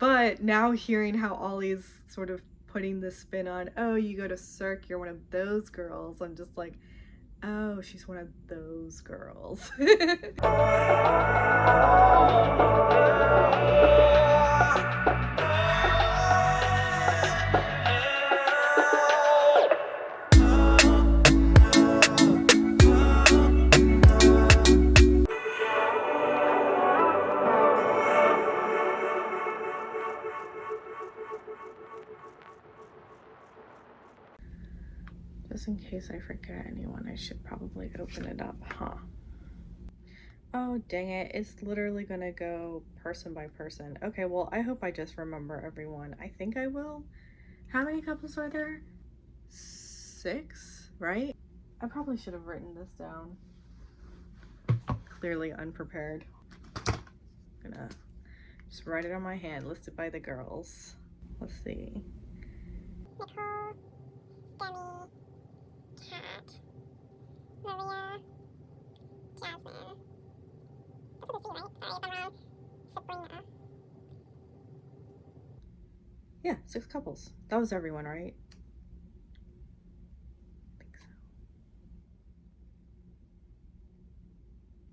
But now hearing how Ollie's sort of putting the spin on, oh, you go to Cirque, you're one of those girls, I'm just like, oh, she's one of those girls. Just in case I forget anyone, I should probably open it up, huh? Oh, dang it. It's literally gonna go person by person. Okay, well, I hope I just remember everyone. I think I will. How many couples are there? 6, right? I probably should have written this down. Clearly unprepared. I'm gonna just write it on my hand, listed by the girls. Let's see. Nicole, Demi, Kat, Maria, Jasmine. That's what I see, right? Sorry if I'm wrong. Sabrina. Yeah, 6 couples. That was everyone, right? I think so.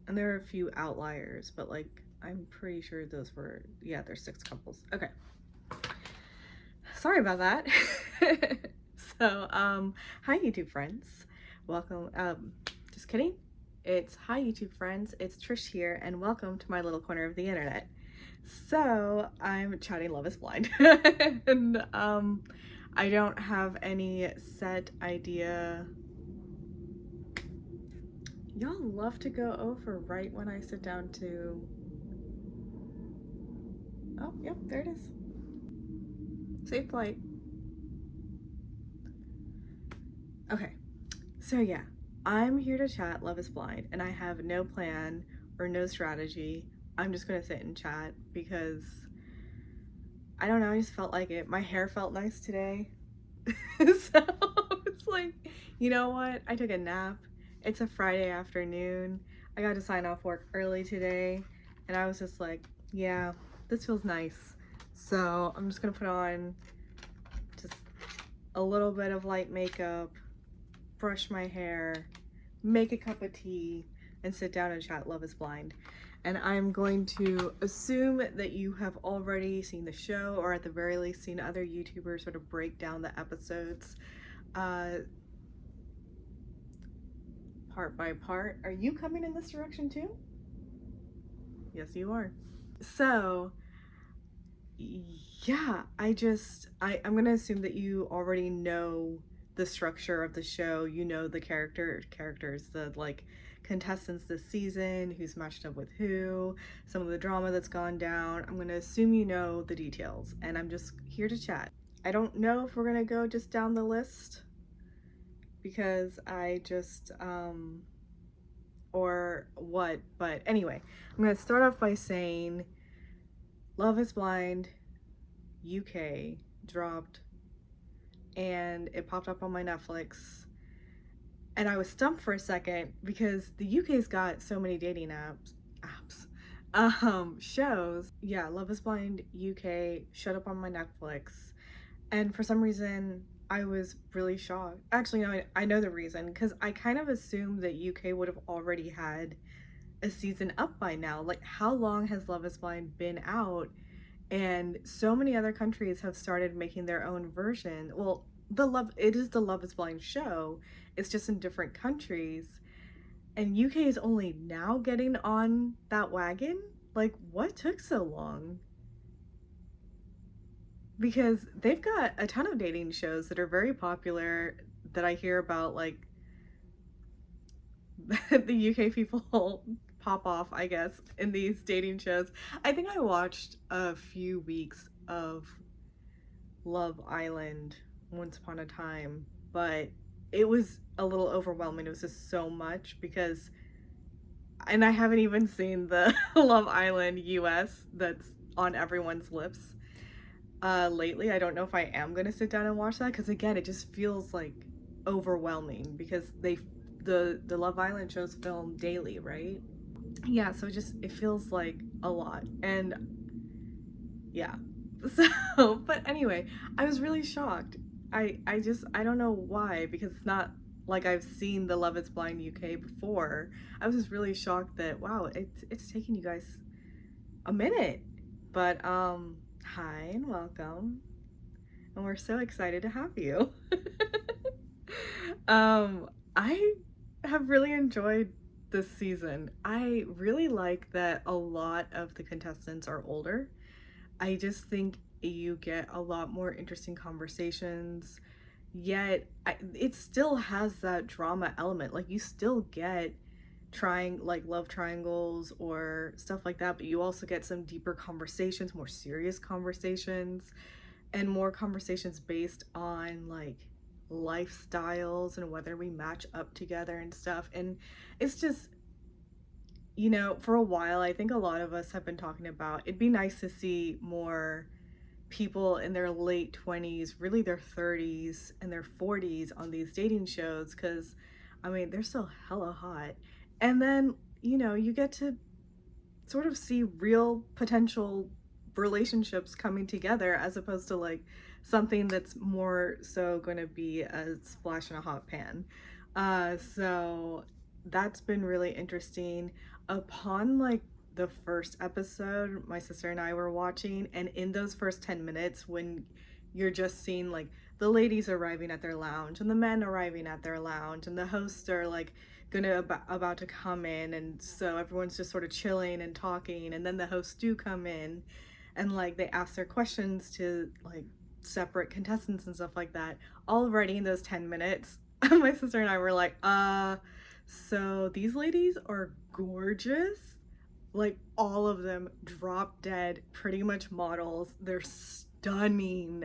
And there are a few outliers, but like, I'm pretty sure those were, yeah, there's 6 couples. Okay. Sorry about that. So, hi YouTube friends. Welcome, just kidding. It's hi YouTube friends, it's Trish here, and welcome to my little corner of the internet. So, I'm chatting Love is Blind. And, I don't have any set idea. Y'all love to go over right when I sit down to... Oh, yep, there it is. Safe flight. Okay, so yeah, I'm here to chat Love is Blind, and I have no plan or no strategy. I'm just gonna sit and chat because, I don't know, I just felt like it. My hair felt nice today. So it's like, you know what? I took a nap. It's a Friday afternoon. I got to sign off work early today, and I was just like, yeah, this feels nice. So I'm just gonna put on just a little bit of light makeup, brush my hair, make a cup of tea, and sit down and chat Love is Blind. And I'm going to assume that you have already seen the show, or at the very least seen other YouTubers sort of break down the episodes part by part. Are you coming in this direction too? Yes, you are. So yeah, I'm gonna assume that you already know the structure of the show. You know the characters, the like contestants this season, who's matched up with who, some of the drama that's gone down. I'm gonna assume you know the details, and I'm just here to chat. I don't know if we're gonna go just down the list, because I just or what, but anyway, I'm gonna start off by saying Love is Blind UK dropped, and it popped up on my Netflix, and I was stumped for a second because the UK's got so many dating shows. Yeah, Love is Blind UK showed up on my Netflix, and for some reason I was really shocked. Actually, no, I know the reason, because I kind of assumed that UK would have already had a season up by now. Like, how long has Love is Blind been out? And so many other countries have started making their own version. Well, it is the Love is Blind show. It's just in different countries. And UK is only now getting on that wagon? Like, what took so long? Because they've got a ton of dating shows that are very popular that I hear about, like, the UK people pop off, I guess, in these dating shows. I think I watched a few weeks of Love Island once upon a time, but it was a little overwhelming. It was just so much because, and I haven't even seen the Love Island US that's on everyone's lips lately. I don't know if I am gonna sit down and watch that, because again, it just feels like overwhelming because the Love Island shows film daily, right? Yeah, so it feels like a lot. And yeah, So, but anyway, I was really shocked. I don't know why, because it's not like I've seen the Love Is Blind UK before. I was just really shocked that wow, it's taken you guys a minute. But hi and welcome. And we're so excited to have you. I have really enjoyed this season. I really like that a lot of the contestants are older. I just think you get a lot more interesting conversations. Yet it still has that drama element. Like you still get trying like love triangles or stuff like that, but you also get some deeper conversations, more serious conversations, and more conversations based on like lifestyles and whether we match up together and stuff. And it's just, for a while, I think a lot of us have been talking about it'd be nice to see more people in their late 20s, really their 30s and their 40s on these dating shows because, I mean, they're still hella hot. And then, you get to sort of see real potential relationships coming together as opposed to like something that's more so going to be a splash in a hot pan. So that's been really interesting. Upon like the first episode, my sister and I were watching, and in those first 10 minutes, when you're just seeing like the ladies arriving at their lounge and the men arriving at their lounge, and the hosts are like about to come in, and so everyone's just sort of chilling and talking, and then the hosts do come in and like they ask their questions to like separate contestants and stuff like that. Already in those 10 minutes, my sister and I were like, so these ladies are gorgeous. Like all of them drop dead, pretty much models. They're stunning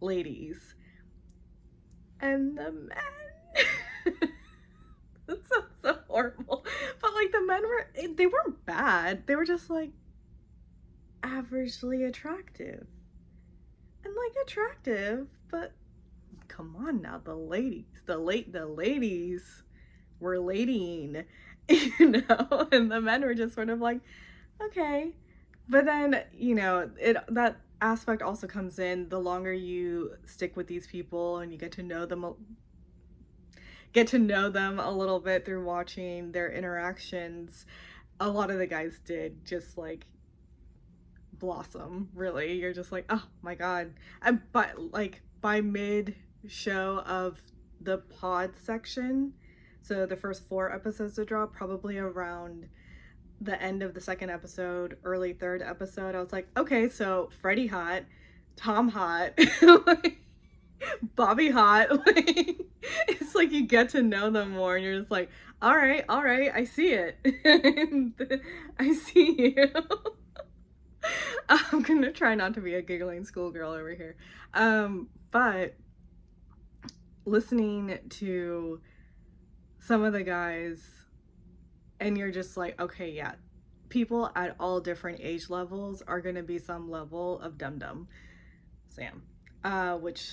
ladies. And the men. That sounds so horrible. But like the men they weren't bad. They were just like averagely attractive. And like attractive, but come on now, the ladies. The ladies were lading, and the men were just sort of like, okay. But then, it that aspect also comes in the longer you stick with these people and you get to know them a little bit through watching their interactions. A lot of the guys did just like blossom, really. You're just like, oh my god. But like by mid show of the pod section, so the first 4 episodes to drop, probably around the end of the second episode, early third episode, I was like, okay, so Freddie hot, Tom hot, like Bobby hot. Like it's like you get to know them more, and you're just like, all right, I see it. I see you. I'm gonna try not to be a giggling schoolgirl over here. But listening to some of the guys, and you're just like, okay, yeah, people at all different age levels are gonna be some level of dum dum Sam, which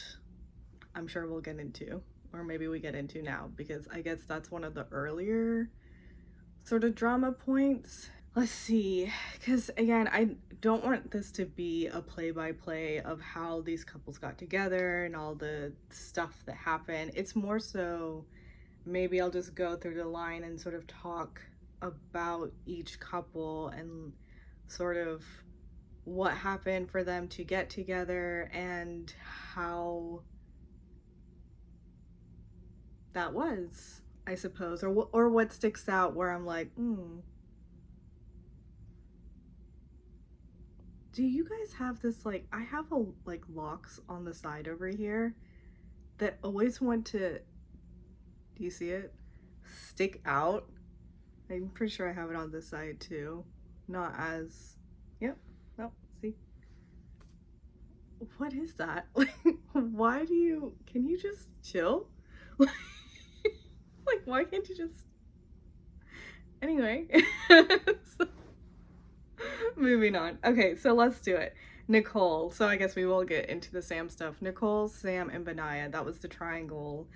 I'm sure we'll get into, or maybe we get into now, because I guess that's one of the earlier sort of drama points. Let's see, because again, I don't want this to be a play-by-play of how these couples got together and all the stuff that happened. It's more so maybe I'll just go through the line and sort of talk about each couple and sort of what happened for them to get together and how that was, I suppose, or what sticks out where I'm like, do you guys have this, like, I have a like locks on the side over here that always want to, do you see it, stick out. I'm pretty sure I have it on this side too, not as, yep, no, see, what is that? Like, why can you just chill? Like, why can't you just, anyway. So, moving on. Okay, so let's do it. Nicole. So I guess we will get into the Sam stuff. Nicole, Sam, and Benaya. That was the triangle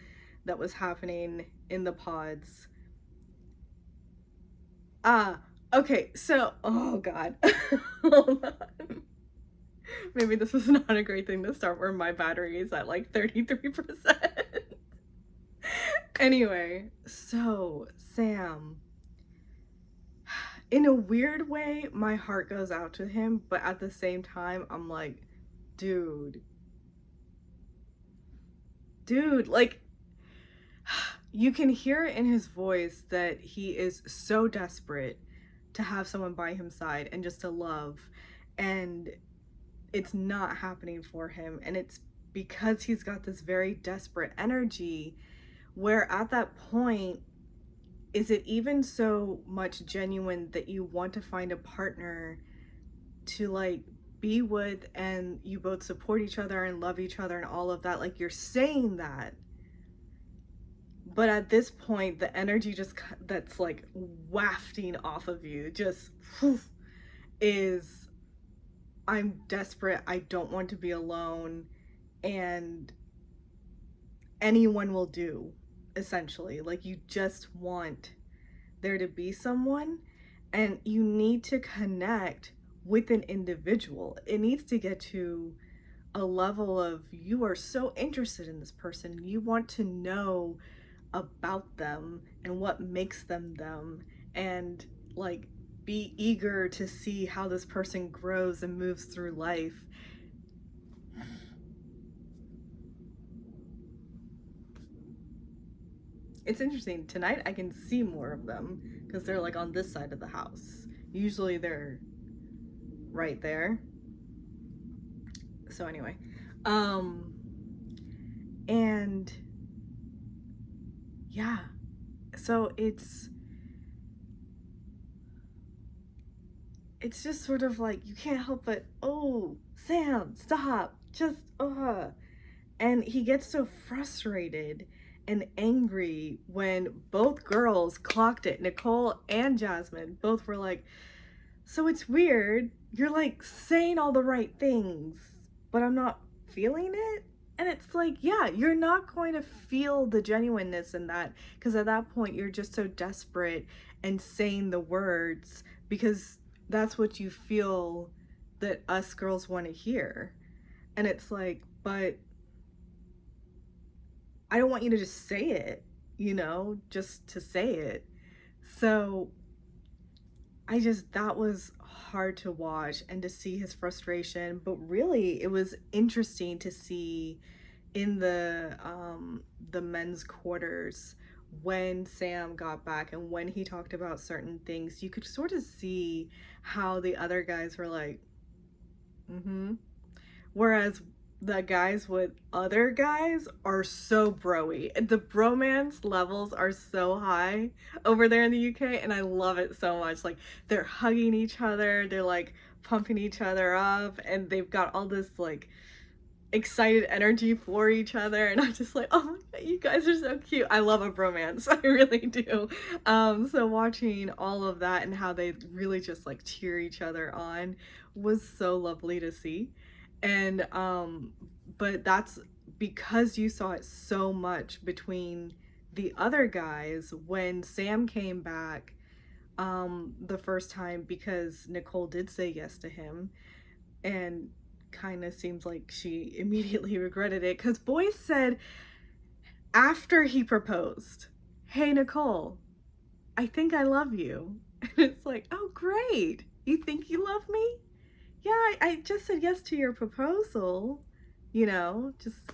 that was happening in the pods. Okay, so, oh god. Hold on. Maybe this is not a great thing to start where my battery is at like 33%. Anyway, so Sam, in a weird way, my heart goes out to him, but at the same time, I'm like, dude, like, you can hear in his voice that he is so desperate to have someone by his side and just to love, and it's not happening for him. And it's because he's got this very desperate energy where at that point, is it even so much genuine that you want to find a partner to like be with and you both support each other and love each other and all of that? Like, you're saying that, but at this point the energy just that's like wafting off of you just whew, is, I'm desperate, I don't want to be alone, and anyone will do, essentially. Like, you just want there to be someone, and you need to connect with an individual. It needs to get to a level of you are so interested in this person, you want to know about them and what makes them them, and like be eager to see how this person grows and moves through life. It's interesting. Tonight I can see more of them because they're like on this side of the house. Usually they're right there. So anyway, um and yeah. So it's just sort of like you can't help but, oh, Sam, stop. Just and he gets so frustrated and angry when both girls clocked it. Nicole and Jasmine both were like, so it's weird. You're like saying all the right things, but I'm not feeling it. And it's like, yeah, you're not going to feel the genuineness in that because at that point you're just so desperate and saying the words because that's what you feel that us girls want to hear. And it's like, but I don't want you to just say it, just to say it. So that was hard to watch and to see his frustration, but really it was interesting to see in the men's quarters when Sam got back and when he talked about certain things, you could sort of see how the other guys were like, mm-hmm. Whereas the guys with other guys are so broy. The bromance levels are so high over there in the UK, and I love it so much. Like, they're hugging each other, they're like pumping each other up, and they've got all this like excited energy for each other, and I'm just like, oh my god, you guys are so cute. I love a bromance. I really do. So watching all of that and how they really just like cheer each other on was so lovely to see. And but that's because you saw it so much between the other guys when Sam came back the first time, because Nicole did say yes to him, and kind of seems like she immediately regretted it because Boyce said after he proposed, hey Nicole, I think I love you. And it's like, oh great, you think you love me? Yeah, I just said yes to your proposal, just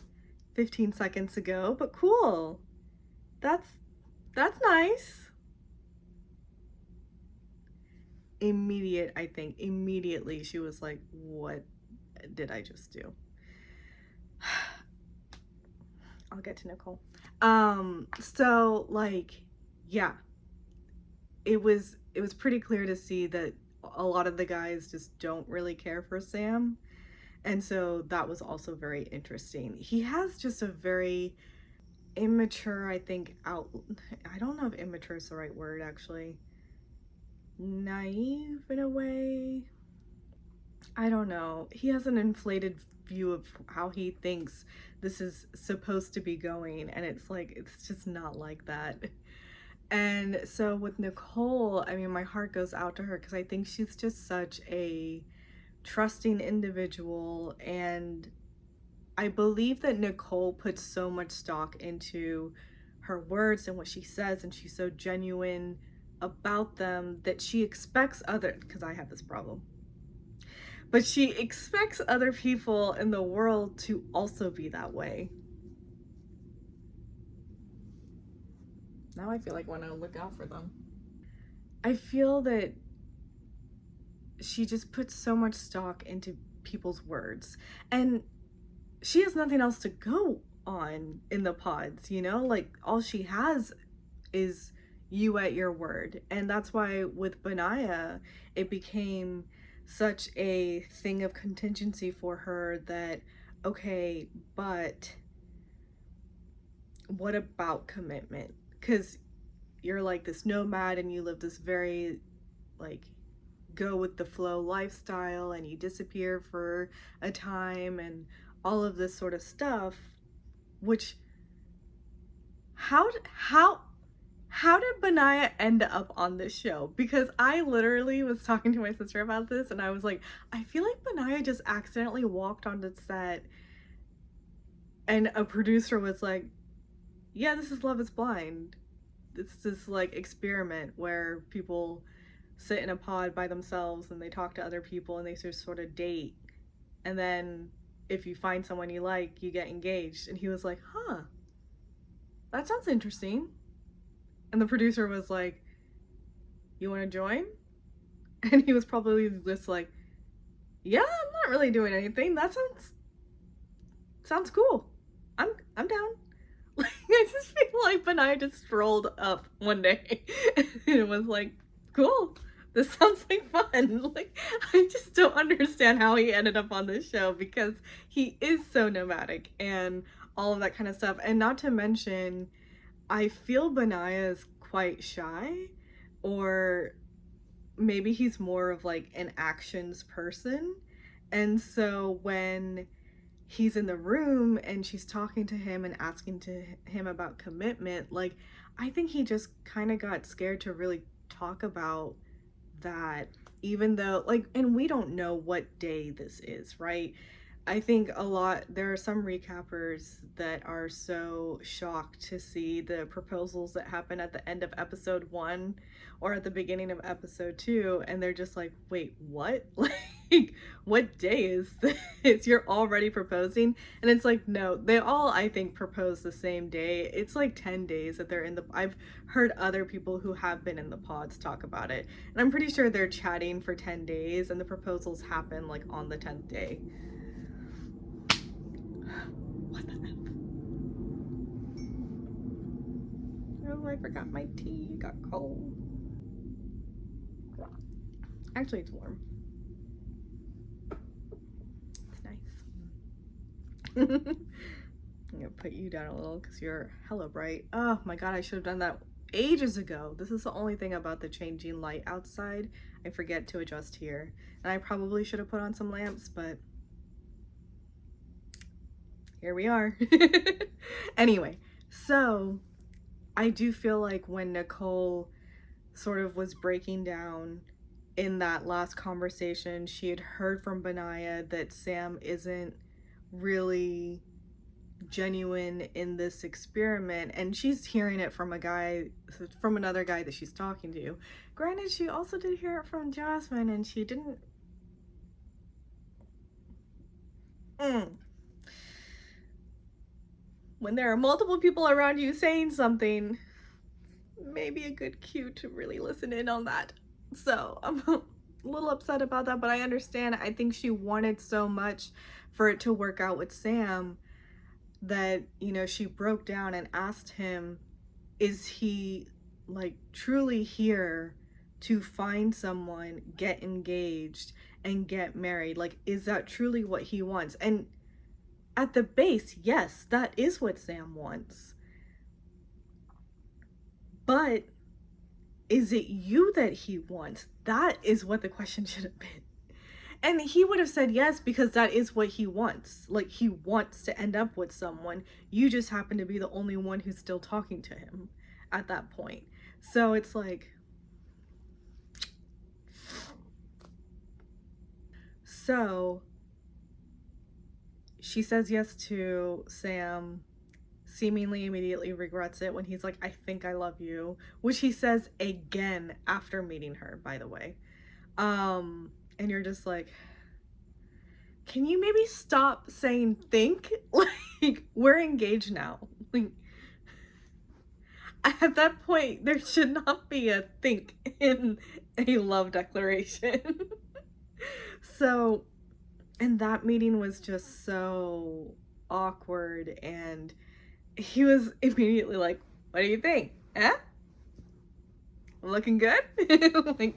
15 seconds ago, but cool. That's nice. I think immediately she was like, what did I just do? I'll get to Nicole. So like, yeah, it was pretty clear to see that a lot of the guys just don't really care for Sam. And so that was also very interesting. He has just a very immature, I think, I don't know if immature is the right word, actually. Naive in a way. I don't know. He has an inflated view of how he thinks this is supposed to be going, and it's like, it's just not like that. And so with Nicole, I mean, my heart goes out to her because I think she's just such a trusting individual, and I believe that Nicole puts so much stock into her words and what she says, and she's so genuine about them that she expects other, because I have this problem, but she expects other people in the world to also be that way. Now I feel like I want to look out for them. I feel that she just puts so much stock into people's words, and she has nothing else to go on in the pods, you know? Like, all she has is you at your word. And that's why with Benaya, it became such a thing of contingency for her that, okay, but what about commitment? Because you're like this nomad and you live this very, like, go with the flow lifestyle, and you disappear for a time and all of this sort of stuff, which how did Benaya end up on this show? Because I literally was talking to my sister about this, and I was like, I feel like Benaya just accidentally walked onto set and a producer was like, yeah, this is Love is Blind. It's this like experiment where people sit in a pod by themselves and they talk to other people and they just sort of date, and then if you find someone you like, you get engaged. And he was like, huh, that sounds interesting. And the producer was like, you want to join? And he was probably just like, yeah, I'm not really doing anything. That sounds cool. I'm down. Like, I just feel like Benaya just strolled up one day and it was like, cool, this sounds like fun. Like, I just don't understand how he ended up on this show, because he is so nomadic and all of that kind of stuff. And not to mention, I feel Benaya is quite shy, or maybe he's more of like an actions person. And so when he's in the room and she's talking to him and asking to him about commitment, like, I think he just kind of got scared to really talk about that, even though, like, and we don't know what day this is, right? I think there are some recappers that are so shocked to see the proposals that happen at the end of episode 1 or at the beginning of episode 2, and they're just like, wait, what? Like, what day is this? You're already proposing? And it's like, no, they all, I think, propose the same day. It's like 10 days that they're in the, I've heard other people who have been in the pods talk about it, and I'm pretty sure they're chatting for 10 days and the proposals happen like on the 10th day. What the F? Oh, I forgot my tea. It got cold. Actually, it's warm. It's nice. I'm gonna put you down a little because you're hella bright. Oh my god, I should have done that ages ago. This is the only thing about the changing light outside. I forget to adjust here. And I probably should have put on some lamps, but here we are. Anyway, so I do feel like when Nicole sort of was breaking down in that last conversation, she had heard from Benaya that Sam isn't really genuine in this experiment, and she's hearing it from another guy that she's talking to. Granted, she also did hear it from Jasmine, and she didn't when there are multiple people around you saying something, maybe a good cue to really listen in on that. So I'm a little upset about that, but I understand. I think she wanted so much for it to work out with Sam that, you know, she broke down and asked him, is he like truly here to find someone, get engaged, and get married? Like, is that truly what he wants? And at the base, yes, that is what Sam wants. But is it you that he wants? That is what the question should have been. And he would have said yes, because that is what he wants. Like, he wants to end up with someone. You just happen to be the only one who's still talking to him at that point. So it's like, So she says yes to Sam, seemingly immediately regrets it when he's like, I think I love you, which he says again after meeting her, by the way. And you're just like, can you maybe stop saying think? Like, we're engaged now. Like, at that point, there should not be a think in a love declaration. So, and that meeting was just so awkward, and he was immediately like, what do you think? Eh? Looking good? Like,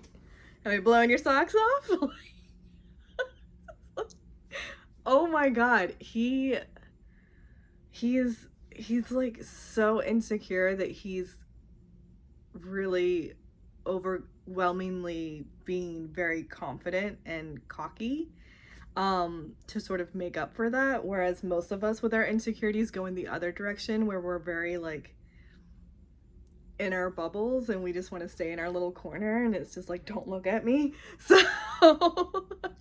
am I blowing your socks off? Oh my god, he's like so insecure that he's really overwhelmingly being very confident and cocky, to sort of make up for that, whereas most of us with our insecurities go in the other direction, where we're very like in our bubbles and we just want to stay in our little corner, and it's just like, don't look at me. So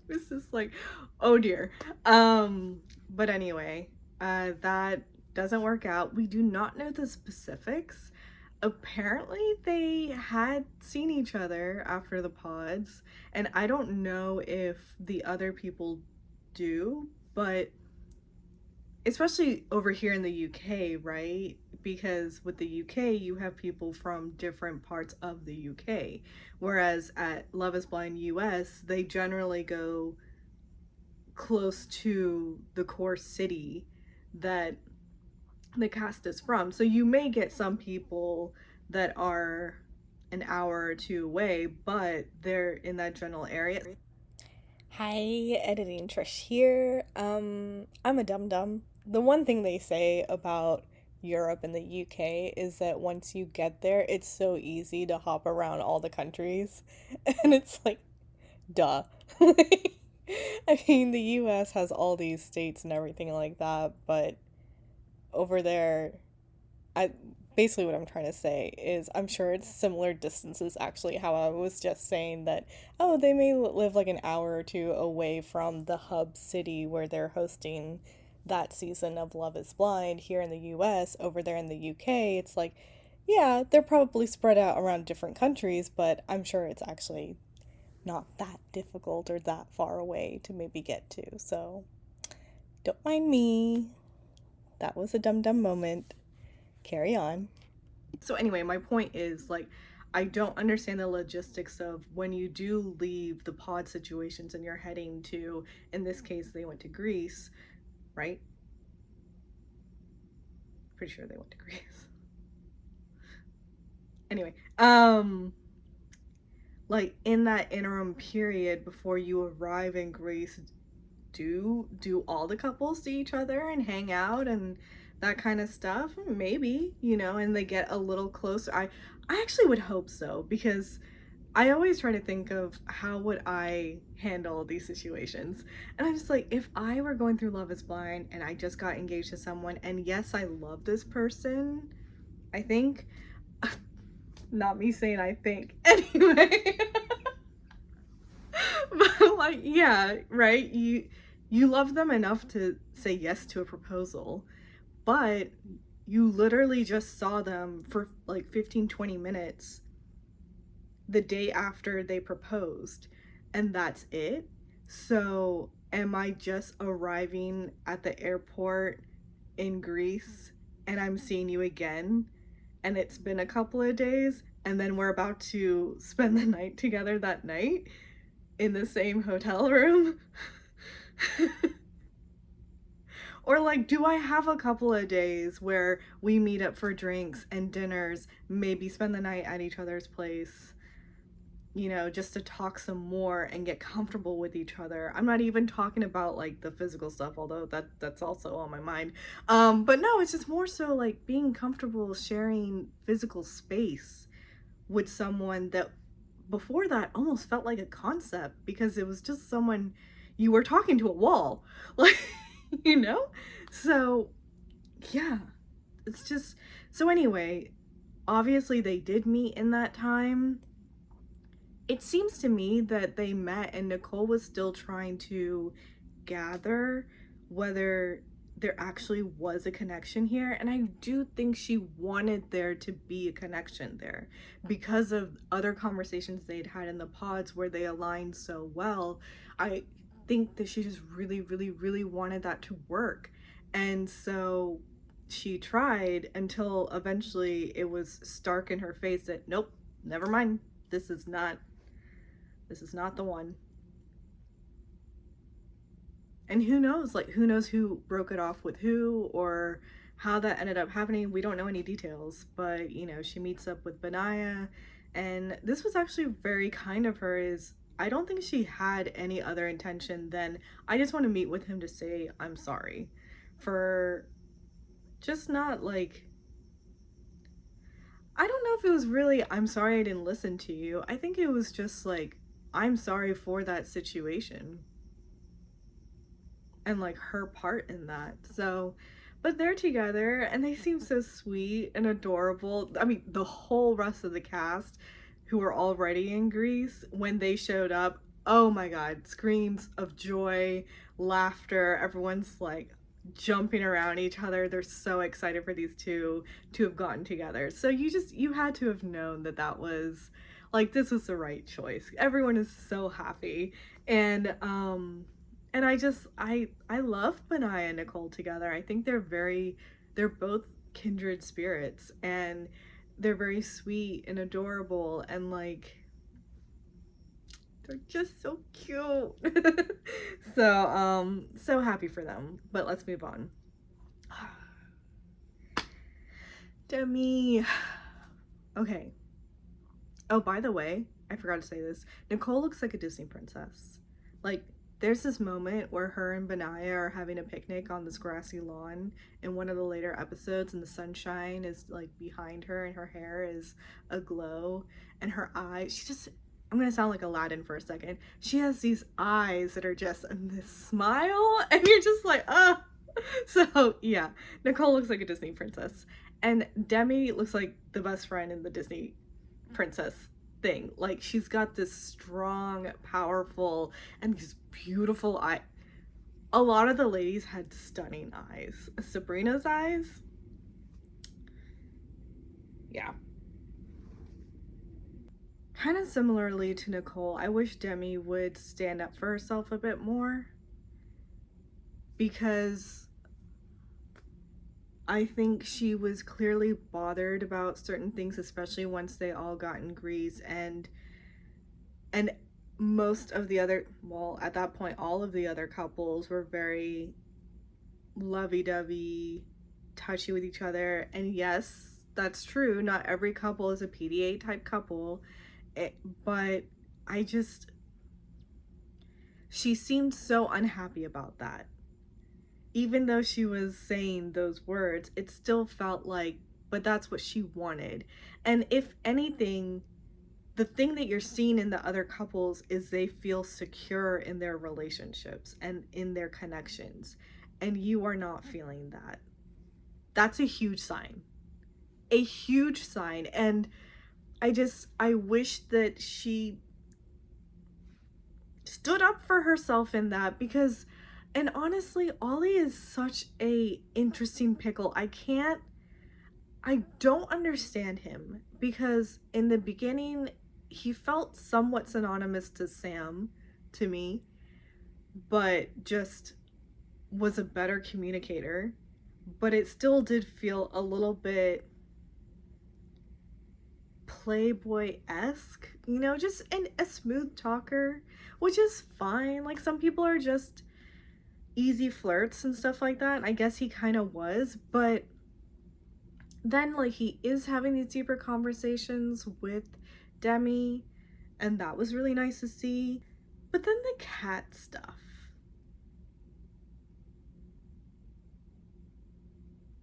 it's just like, oh dear. But anyway, that doesn't work out. We do not know the specifics. Apparently they had seen each other after the pods, and I don't know if the other people do, but especially over here in the UK, right? Because with the UK, you have people from different parts of the UK. Whereas at Love is Blind US, they generally go close to the core city that the cast is from. So you may get some people that are an hour or two away, but they're in that general area. Hi, editing Trish here. I'm a dum dum. The one thing they say about Europe and the UK is that once you get there, it's so easy to hop around all the countries. And it's like, duh. I mean, the US has all these states and everything like that, but over there, I basically what I'm trying to say is I'm sure it's similar distances actually how I was just saying that oh they may live like an hour or two away from the hub city where they're hosting that season of Love is Blind here in the US. Over there in the UK it's like yeah they're probably spread out around different countries, but I'm sure it's actually not that difficult or that far away to maybe get to. So don't mind me, that was a dum dum moment. Carry on. So anyway, my point is like, I don't understand the logistics of when you do leave the pod situations and you're heading to, in this case, they went to Greece, right? Pretty sure they went to Greece. Anyway, like in that interim period before you arrive in Greece, do all the couples see each other and hang out and that kind of stuff? Maybe, and they get a little closer. I actually would hope so, because I always try to think of how would I handle these situations. And I'm just like, if I were going through Love is Blind and I just got engaged to someone, and yes, I love this person, I think, not me saying I think, anyway. But like, yeah, right? You love them enough to say yes to a proposal, but you literally just saw them for like 15-20 minutes the day after they proposed, and that's it. So am I just arriving at the airport in Greece and I'm seeing you again, and it's been a couple of days, and then we're about to spend the night together that night in the same hotel room? Or like, do I have a couple of days where we meet up for drinks and dinners, maybe spend the night at each other's place, just to talk some more and get comfortable with each other? I'm not even talking about like the physical stuff, although that's also on my mind. But no, it's just more so like being comfortable sharing physical space with someone that before that almost felt like a concept, because it was just someone you were talking to a wall. Like, So, yeah, it's just, so anyway, obviously they did meet in that time, it seems to me that they met and Nicole was still trying to gather whether there actually was a connection here. And I do think she wanted there to be a connection there because of other conversations they'd had in the pods where they aligned so well. I think that she just really, really, really wanted that to work. And so she tried until eventually it was stark in her face that nope, never mind. This is not the one. And who knows, like, who knows who broke it off with who or how that ended up happening. We don't know any details, but she meets up with Benaya, and this was actually very kind of her. Is I don't think she had any other intention than I just want to meet with him to say I'm sorry for just not like, I don't know if it was really I'm sorry I didn't listen to you. I think it was just like I'm sorry for that situation and like her part in that. So, but they're together and they seem so sweet and adorable. I mean, the whole rest of the cast who were already in Greece when they showed up, oh my god, screams of joy, laughter. Everyone's like jumping around each other. They're so excited for these two to have gotten together. So you had to have known that that was like this was the right choice. Everyone is so happy. And I love Benai and Nicole together. I think they're both kindred spirits, and they're very sweet and adorable, and like they're just so cute. So happy for them. But let's move on. Demi. Okay. Oh, by the way, I forgot to say this. Nicole looks like a Disney princess. Like, there's this moment where her and Benaya are having a picnic on this grassy lawn in one of the later episodes, and the sunshine is like behind her, and her hair is aglow, and her eyes, I'm gonna sound like Aladdin for a second. She has these eyes that are just and this smile, and you're just like, ah. So, yeah, Nicole looks like a Disney princess, and Demi looks like the best friend in the Disney princess thing. Like she's got this strong, powerful, and these beautiful eyes. A lot of the ladies had stunning eyes. Sabrina's eyes, yeah. Kind of similarly to Nicole, I wish Demi would stand up for herself a bit more because I think she was clearly bothered about certain things, especially once they all got in Greece, and most of the other, well, at that point all of the other couples were very lovey-dovey, touchy with each other. And yes, that's true, not every couple is a PDA type couple, but she seemed so unhappy about that. Even though she was saying those words, it still felt like, but that's what she wanted. And if anything, the thing that you're seeing in the other couples is they feel secure in their relationships and in their connections. And you are not feeling that. That's a huge sign. A huge sign. And I wish that she stood up for herself in that because, and honestly, Ollie is such a interesting pickle. I don't understand him because in the beginning he felt somewhat synonymous to Sam to me, but just was a better communicator. But it still did feel a little bit Playboy-esque, just a smooth talker, which is fine. Like some people are just easy flirts and stuff like that. And I guess he kind of was, but then like he is having these deeper conversations with Demi, and that was really nice to see. But then the cat stuff.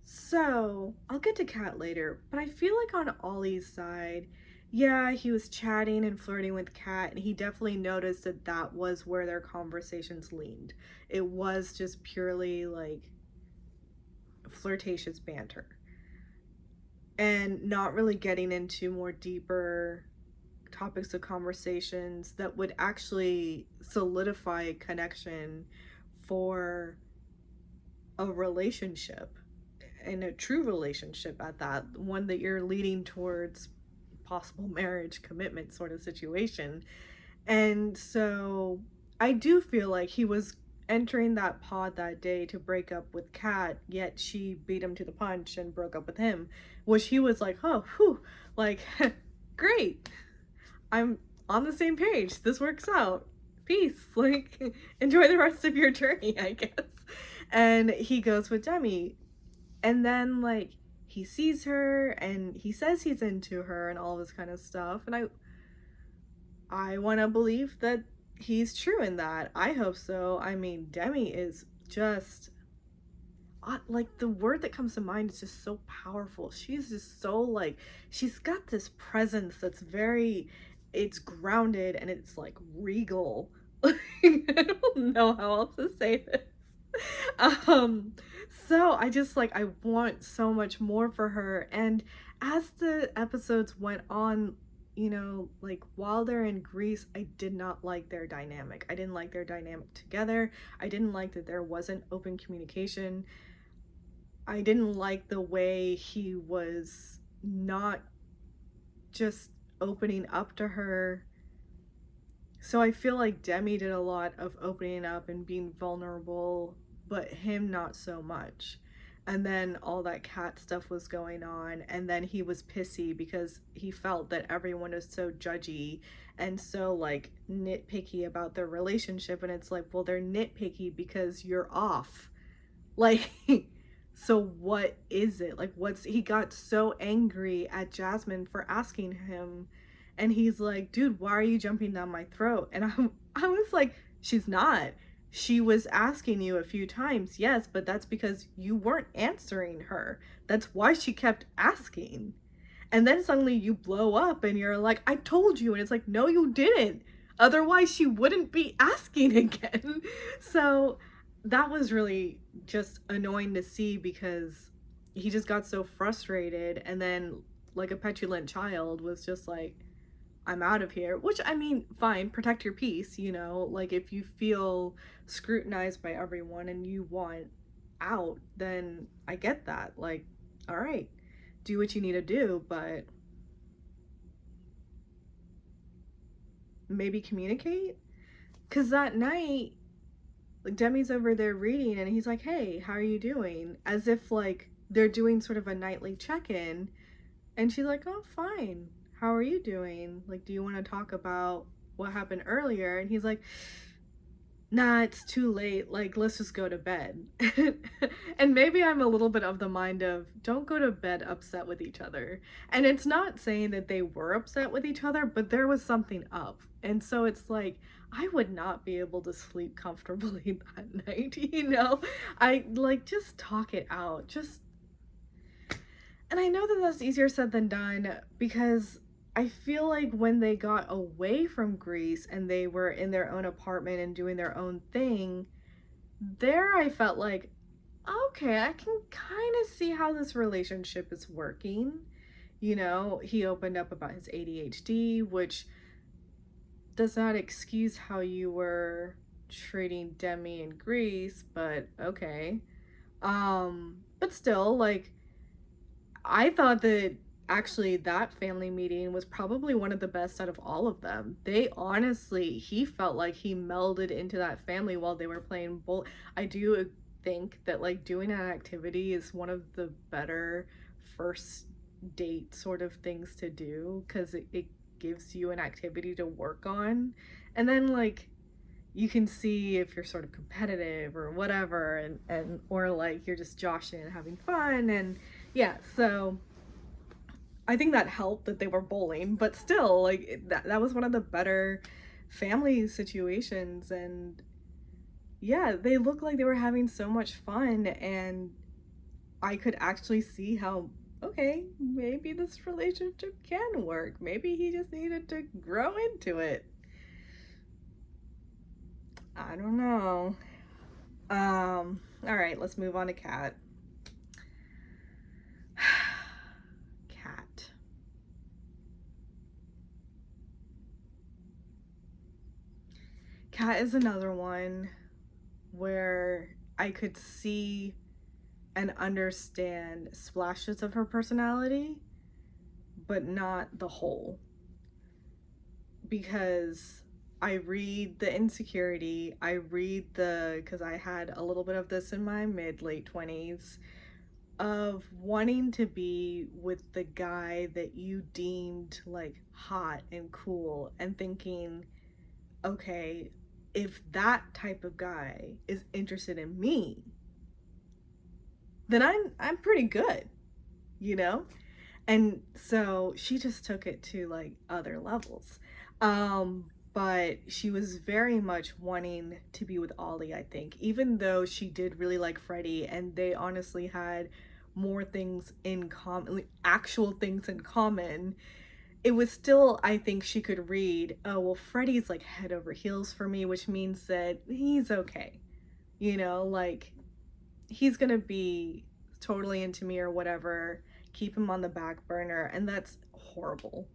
So, I'll get to Kat later, but I feel like on Ollie's side, yeah, he was chatting and flirting with Kat, and he definitely noticed that that was where their conversations leaned. It was just purely like flirtatious banter and not really getting into more deeper topics of conversations that would actually solidify a connection for a relationship, and a true relationship at that, one that you're leading towards possible marriage commitment sort of situation. And so I do feel like he was entering that pod that day to break up with Kat, yet she beat him to the punch and broke up with him, which he was like, oh, whew, like, great, I'm on the same page, this works out, peace, like, enjoy the rest of your journey, I guess. And he goes with Demi, and then like he sees her and he says he's into her and all this kind of stuff, and I want to believe that he's true in that. I hope so. I mean, Demi is just like, the word that comes to mind is just so powerful. She's just so like, she's got this presence that's very, it's grounded and it's like regal. I don't know how else to say this. um so I just like, I want so much more for her. And as the episodes went on, you know, like while they're in Greece, I did not like their dynamic. I didn't like their dynamic together. I didn't like that there wasn't open communication. I didn't like the way he was not just opening up to her. So I feel like Demi did a lot of opening up and being vulnerable, but him not so much. And then all that Cat stuff was going on, and then he was pissy because he felt that everyone was so judgy and so like nitpicky about their relationship. And it's like, well, they're nitpicky because you're off. Like, so what is it? Like, what's, he got so angry at Jasmine for asking him, and he's like, dude, why are you jumping down my throat? And I was like, she's not. She was asking you a few times, yes, but that's because you weren't answering her. That's why she kept asking. And then suddenly you blow up and you're like, I told you. And it's like, no, you didn't. Otherwise, she wouldn't be asking again. So that was really just annoying to see, because he just got so frustrated, and then like a petulant child was just like, I'm out of here. Which, I mean, fine, protect your peace, you know, like if you feel scrutinized by everyone and you want out, then I get that. Like, all right, do what you need to do, but maybe communicate. Because that night, like, Demi's over there reading and he's like, hey, how are you doing? As if like they're doing sort of a nightly check-in. And she's like, oh, fine. How are you doing? Like, do you want to talk about what happened earlier? And he's like, nah, it's too late. Like, let's just go to bed. And maybe I'm a little bit of the mind of, don't go to bed upset with each other. And it's not saying that they were upset with each other, but there was something up. And so it's like, I would not be able to sleep comfortably that night, you know? I like, just talk it out. Just, and I know that that's easier said than done, because I feel like when they got away from Greece and they were in their own apartment and doing their own thing, there I felt like, okay, I can kind of see how this relationship is working. You know, he opened up about his ADHD, which does not excuse how you were treating Demi in Greece, but okay. But still, like, I thought that actually that family meeting was probably one of the best out of all of them. They honestly, he felt like he melded into that family while they were playing bowl. I do think that like doing an activity is one of the better first date sort of things to do, because it gives you an activity to work on. And then like you can see if you're sort of competitive or whatever, and or like you're just joshing and having fun. And yeah, so I think that helped that they were bowling, but still, like, that was one of the better family situations. And yeah, they looked like they were having so much fun, and I could actually see how, okay, maybe this relationship can work. Maybe he just needed to grow into it. I don't know. All right, let's move on to Kat. Kat. Kat is another one where I could see and understand splashes of her personality, but not the whole. Because I read the insecurity, I read because I had a little bit of this in my late 20s, of wanting to be with the guy that you deemed like hot and cool, and thinking, okay, if that type of guy is interested in me, then I'm pretty good, you know? And so she just took it to like other levels. But she was very much wanting to be with Ollie, I think, even though she did really like Freddie, and they honestly had more things in common, like actual things in common. It was still, I think she could read, oh, well, Freddie's like head over heels for me, which means that he's okay. Like he's gonna be totally into me or whatever, keep him on the back burner, and that's horrible.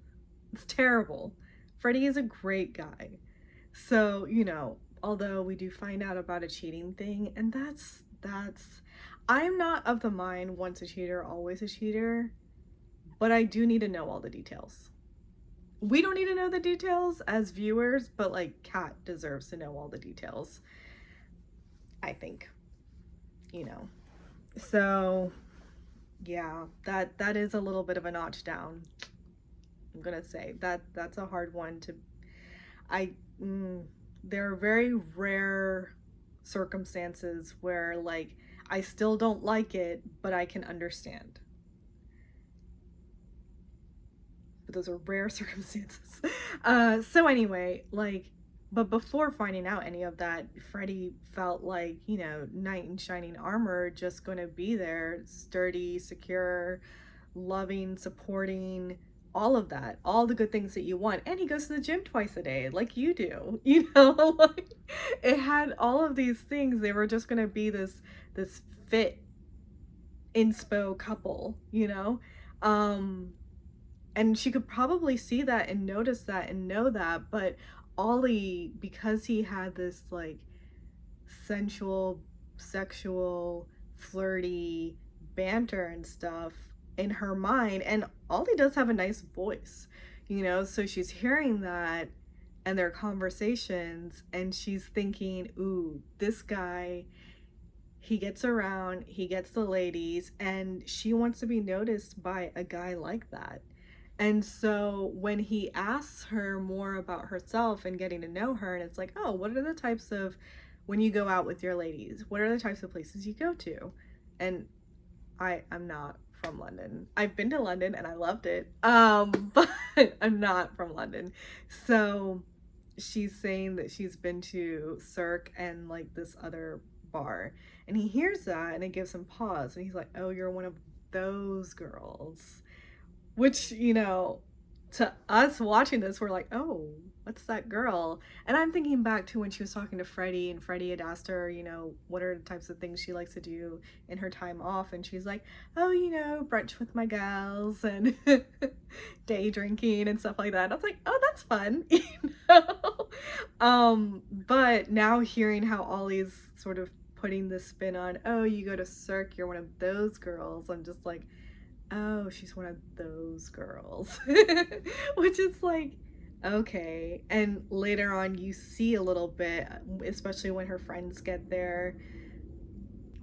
It's terrible. Freddie is a great guy. So, although we do find out about a cheating thing, and that's I'm not of the mind once a cheater, always a cheater, but I do need to know all the details. We don't need to know the details as viewers, but like Kat deserves to know all the details, I think. You know. So, yeah, that is a little bit of a notch down. I'm gonna say that's a hard one to. I there are very rare circumstances where like I still don't like it, but I can understand. But those are rare circumstances. So anyway, like, but before finding out any of that, Freddie felt like, knight in shining armor, just gonna be there, sturdy, secure, loving, supporting, all of that, all the good things that you want. And he goes to the gym twice a day, like you do, like it had all of these things. They were just gonna be this fit inspo couple, and she could probably see that and notice that and know that. But Ollie, because he had this like sensual, sexual, flirty banter and stuff in her mind, and Ollie does have a nice voice, so she's hearing that and their conversations, and she's thinking, ooh, this guy, he gets around, he gets the ladies, and she wants to be noticed by a guy like that. And so when he asks her more about herself and getting to know her, and it's like, oh, what are the types of, when you go out with your ladies, what are the types of places you go to? And I'm not from London. I've been to London and I loved it. But I'm not from London. So she's saying that she's been to Cirque and like this other bar. And he hears that and it gives him pause. And he's like, oh, you're one of those girls. Which, to us watching this, we're like, oh, what's that girl? And I'm thinking back to when she was talking to Freddie, and Freddie had asked her, what are the types of things she likes to do in her time off? And she's like, oh, brunch with my gals and day drinking and stuff like that. And I was like, oh, that's fun, But now hearing how Ollie's sort of putting the spin on, oh, you go to Cirque, you're one of those girls, I'm just like, oh, she's one of those girls. Which is like, okay. And later on, you see a little bit, especially when her friends get there,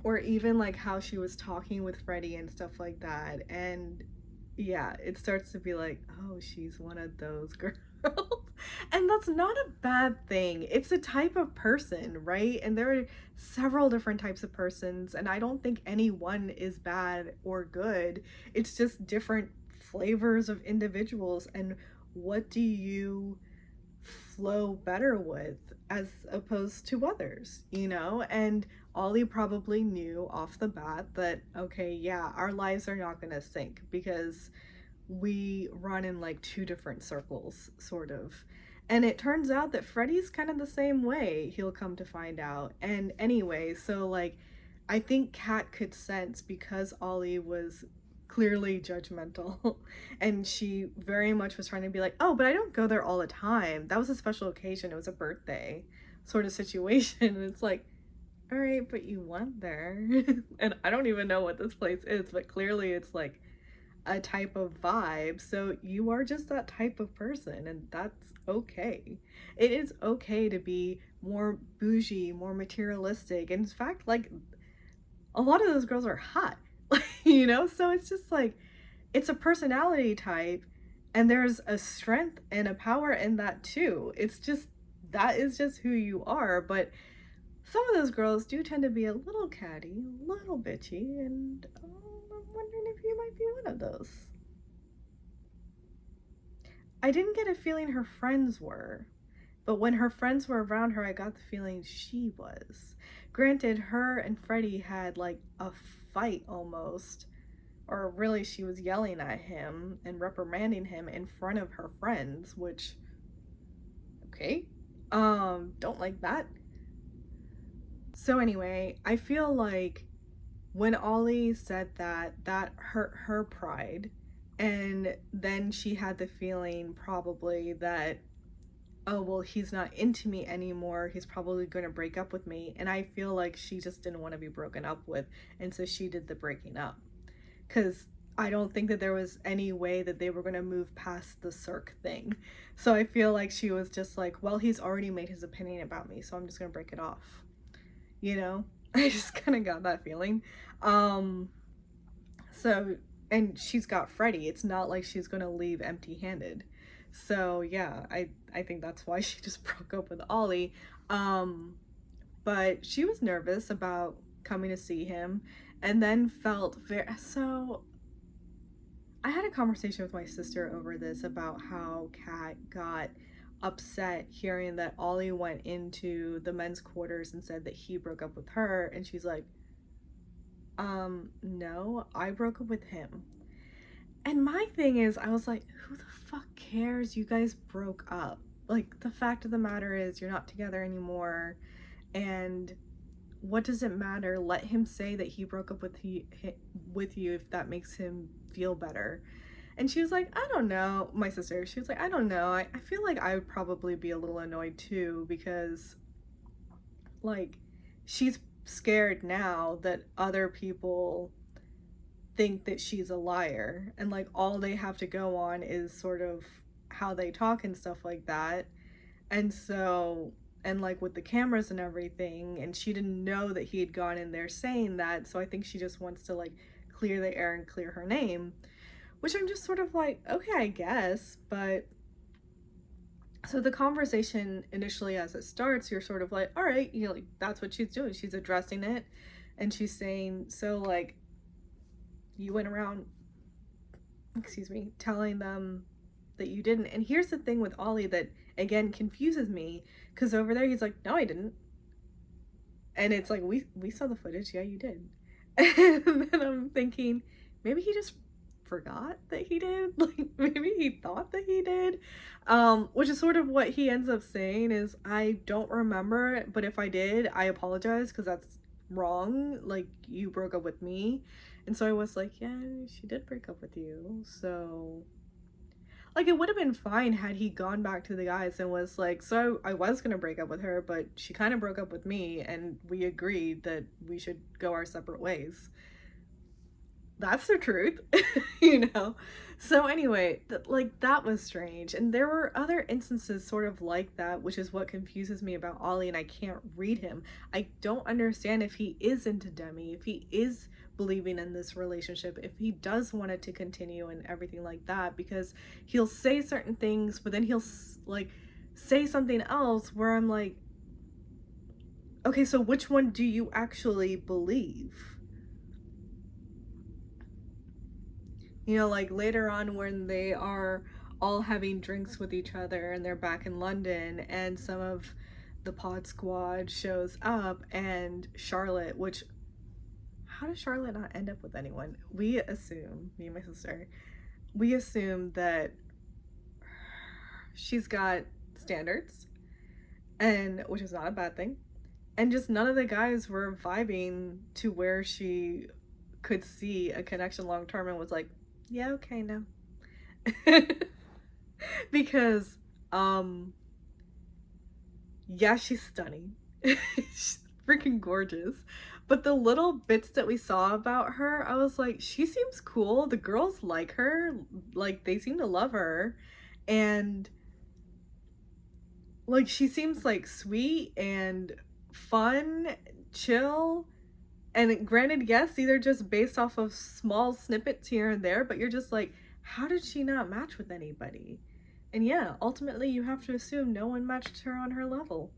or even like how she was talking with Freddie and stuff like that. And yeah, it starts to be like, oh, she's one of those girls. And that's not a bad thing. It's a type of person, right? And there are several different types of persons, and I don't think any one is bad or good. It's just different flavors of individuals, and what do you flow better with as opposed to others, And Ollie probably knew off the bat that, okay, yeah, our lives are not going to sync because we run in like two different circles, sort of. And it turns out that Freddie's kind of the same way, he'll come to find out. And anyway, so like, I think Kat could sense, because Ollie was clearly judgmental and she very much was trying to be like, oh, but I don't go there all the time. That was a special occasion. It was a birthday. sort of situation. And it's like, all right, but you went there. And I don't even know what this place is, but clearly it's like a type of vibe. So you are just that type of person, and that's okay. It is okay to be more bougie, more materialistic. And in fact, like, a lot of those girls are hot, you know? So it's just like, it's a personality type, and there's a strength and a power in that too. It's just, that is just who you are. But some of those girls do tend to be a little catty, a little bitchy, and I'm wondering if you might be one of those. I didn't get a feeling her friends were, but when her friends were around her, I got the feeling she was. Granted, her and Freddie had like a fight almost, or really, she was yelling at him and reprimanding him in front of her friends, which, okay, don't like that. So anyway, I feel like when Ollie said that, that hurt her pride. And then she had the feeling probably that, oh, well, he's not into me anymore. He's probably going to break up with me. And I feel like she just didn't want to be broken up with. And so she did the breaking up. Because I don't think that there was any way that they were going to move past the Cirque thing. So I feel like she was just like, well, he's already made his opinion about me, so I'm just going to break it off. You know? I just kind of got that feeling. So, and she's got Freddie. It's not like she's going to leave empty-handed. So, yeah, I think that's why she just broke up with Ollie. But she was nervous about coming to see him, and then felt very, so I had a conversation with my sister over this about how Kat got upset hearing that Ollie went into the men's quarters and said that he broke up with her, and she's like, no, I broke up with him. And my thing is, I was like, who the fuck cares? You guys broke up. Like, the fact of the matter is, you're not together anymore, and what does it matter? Let him say that he broke up with you if that makes him feel better. And she was like, I don't know. My sister, she was like, I don't know. I feel like I would probably be a little annoyed too, because like, she's scared now that other people think that she's a liar, and like all they have to go on is sort of how they talk and stuff like that. And so, and like with the cameras and everything, and she didn't know that he had gone in there saying that, so I think she just wants to like clear the air and clear her name, which I'm just sort of like, okay, I guess. But so the conversation initially as it starts, you're sort of like, all right, you know, like, that's what she's doing, she's addressing it, and she's saying, so like, you went around, excuse me, telling them that you didn't. And here's the thing with Ollie that again confuses me, because over there he's like, no, I didn't. And it's like, we saw the footage, yeah, you did. And then I'm thinking, maybe he just forgot that he did. Like, maybe he thought that he did. Which is sort of what he ends up saying is, I don't remember it, but if I did, I apologize, because that's wrong. Like, you broke up with me. And so I was like, yeah, she did break up with you. So like, it would have been fine had he gone back to the guys and was like, so I was gonna break up with her, but she kind of broke up with me, and we agreed that we should go our separate ways. That's the truth. You know? So anyway, like, that was strange. And there were other instances sort of like that, which is what confuses me about Ollie, and I can't read him. I don't understand if he is into Demi, if he is believing in this relationship, if he does want it to continue and everything like that, because he'll say certain things, but then he'll like say something else where I'm like, okay, so which one do you actually believe? You know, like later on when they are all having drinks with each other and they're back in London, and some of the pod squad shows up, and Charlotte, which, how does Charlotte not end up with anyone? We assume, me and my sister, we assume that she's got standards, and which is not a bad thing. And just none of the guys were vibing to where she could see a connection long term, and was like, yeah, okay, no. Because Yeah, she's stunning. She's freaking gorgeous. But the little bits that we saw about her, I was like, she seems cool. The girls like her. Like, they seem to love her. And, like, she seems, like, sweet and fun, chill. And granted, yes, these are just based off of small snippets here and there, but you're just like, how did she not match with anybody? And yeah, ultimately, you have to assume no one matched her on her level.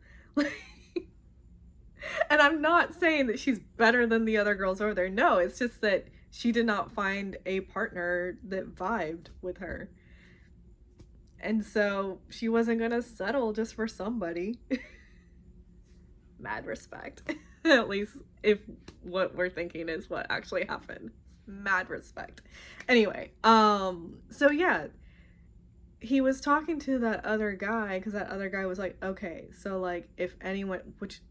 And I'm not saying that she's better than the other girls over there. No, it's just that she did not find a partner that vibed with her. And so she wasn't going to settle just for somebody. Mad respect. At least if what we're thinking is what actually happened. Mad respect. Anyway, so yeah, he was talking to that other guy because that other guy was like, okay, so like if anyone, which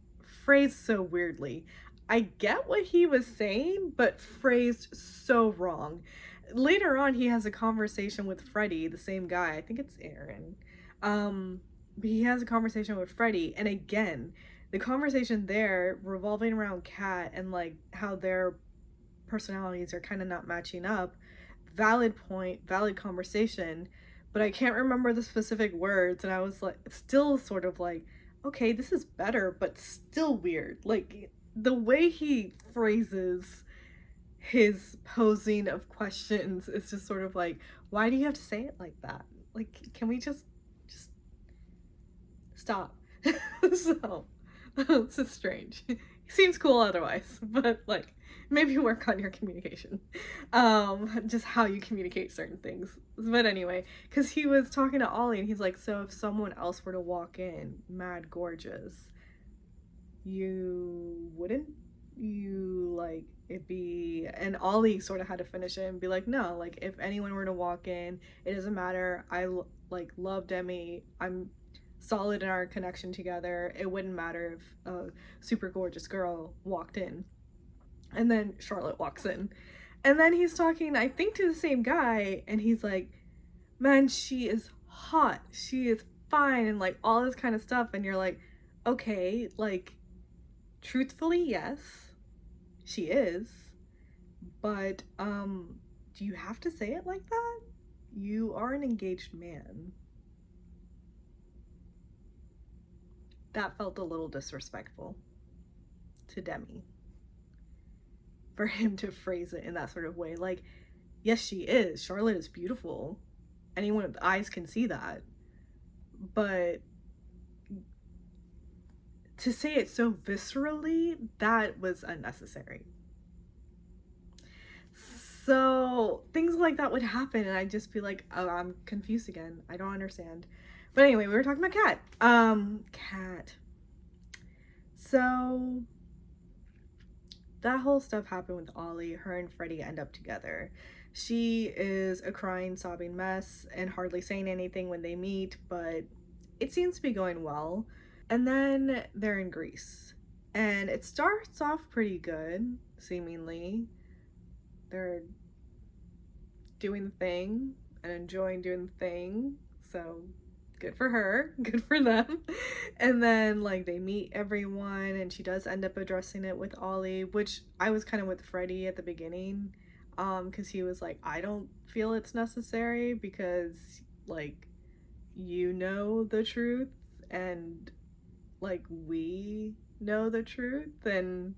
phrased so weirdly, I get what he was saying, but phrased so wrong. Later on, he has a conversation with Freddie, the same guy. I think it's Aaron. But he has a conversation with Freddie, and again, the conversation there revolving around Kat and like how their personalities are kind of not matching up. Valid point, valid conversation, but I can't remember the specific words, and I was like, still sort of like, okay, this is better, but still weird. Like, the way he phrases his posing of questions is just sort of like, why do you have to say it like that? Like, can we just stop? So, it's just strange. He seems cool otherwise, but like, maybe work on your communication, just how you communicate certain things. But anyway, because he was talking to Ollie and he's like, so if someone else were to walk in mad gorgeous, you wouldn't, you like it be, and Ollie sort of had to finish it and be like, no, like if anyone were to walk in, it doesn't matter. Like love Demi. I'm solid in our connection together. It wouldn't matter if a super gorgeous girl walked in. And then Charlotte walks in. And then he's talking, I think, to the same guy, and he's like, man, she is hot. She is fine, and like all this kind of stuff. And you're like, okay, like, truthfully, yes, she is. But, do you have to say it like that? You are an engaged man. That felt a little disrespectful to Demi for him to phrase it in that sort of way. Like, yes, she is. Charlotte is beautiful. Anyone with eyes can see that. But to say it so viscerally, that was unnecessary. So things like that would happen, and I'd just be like, oh, I'm confused again. I don't understand. But anyway, we were talking about Kat. Kat. So that whole stuff happened with Ollie. Her and Freddie end up together. She is a crying, sobbing mess and hardly saying anything when they meet, but it seems to be going well. And then they're in Greece. And it starts off pretty good, seemingly. They're doing the thing and enjoying doing the thing. So good for her, good for them. And then like they meet everyone and she does end up addressing it with Ollie, which I was kind of with Freddie at the beginning, because he was like, I don't feel it's necessary because like you know the truth and like we know the truth. And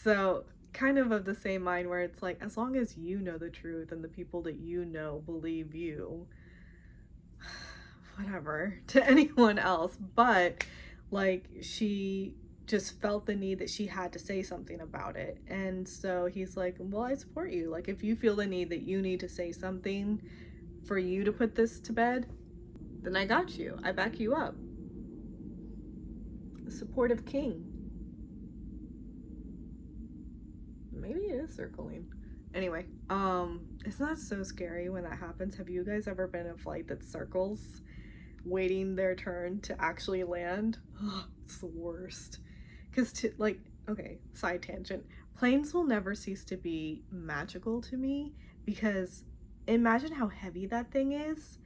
so kind of the same mind where it's like, as long as you know the truth and the people that you know believe you, whatever, to anyone else. But like she just felt the need that she had to say something about it. And so he's like, well, I support you. Like if you feel the need that you need to say something for you to put this to bed, then I got you. I back you up. A supportive king. Maybe it is circling. Anyway, isn't that so scary when that happens? Have you guys ever been in a flight that circles, waiting their turn to actually land? Oh, it's the worst. Because to like, okay, side tangent. Planes will never cease to be magical to me because imagine how heavy that thing is,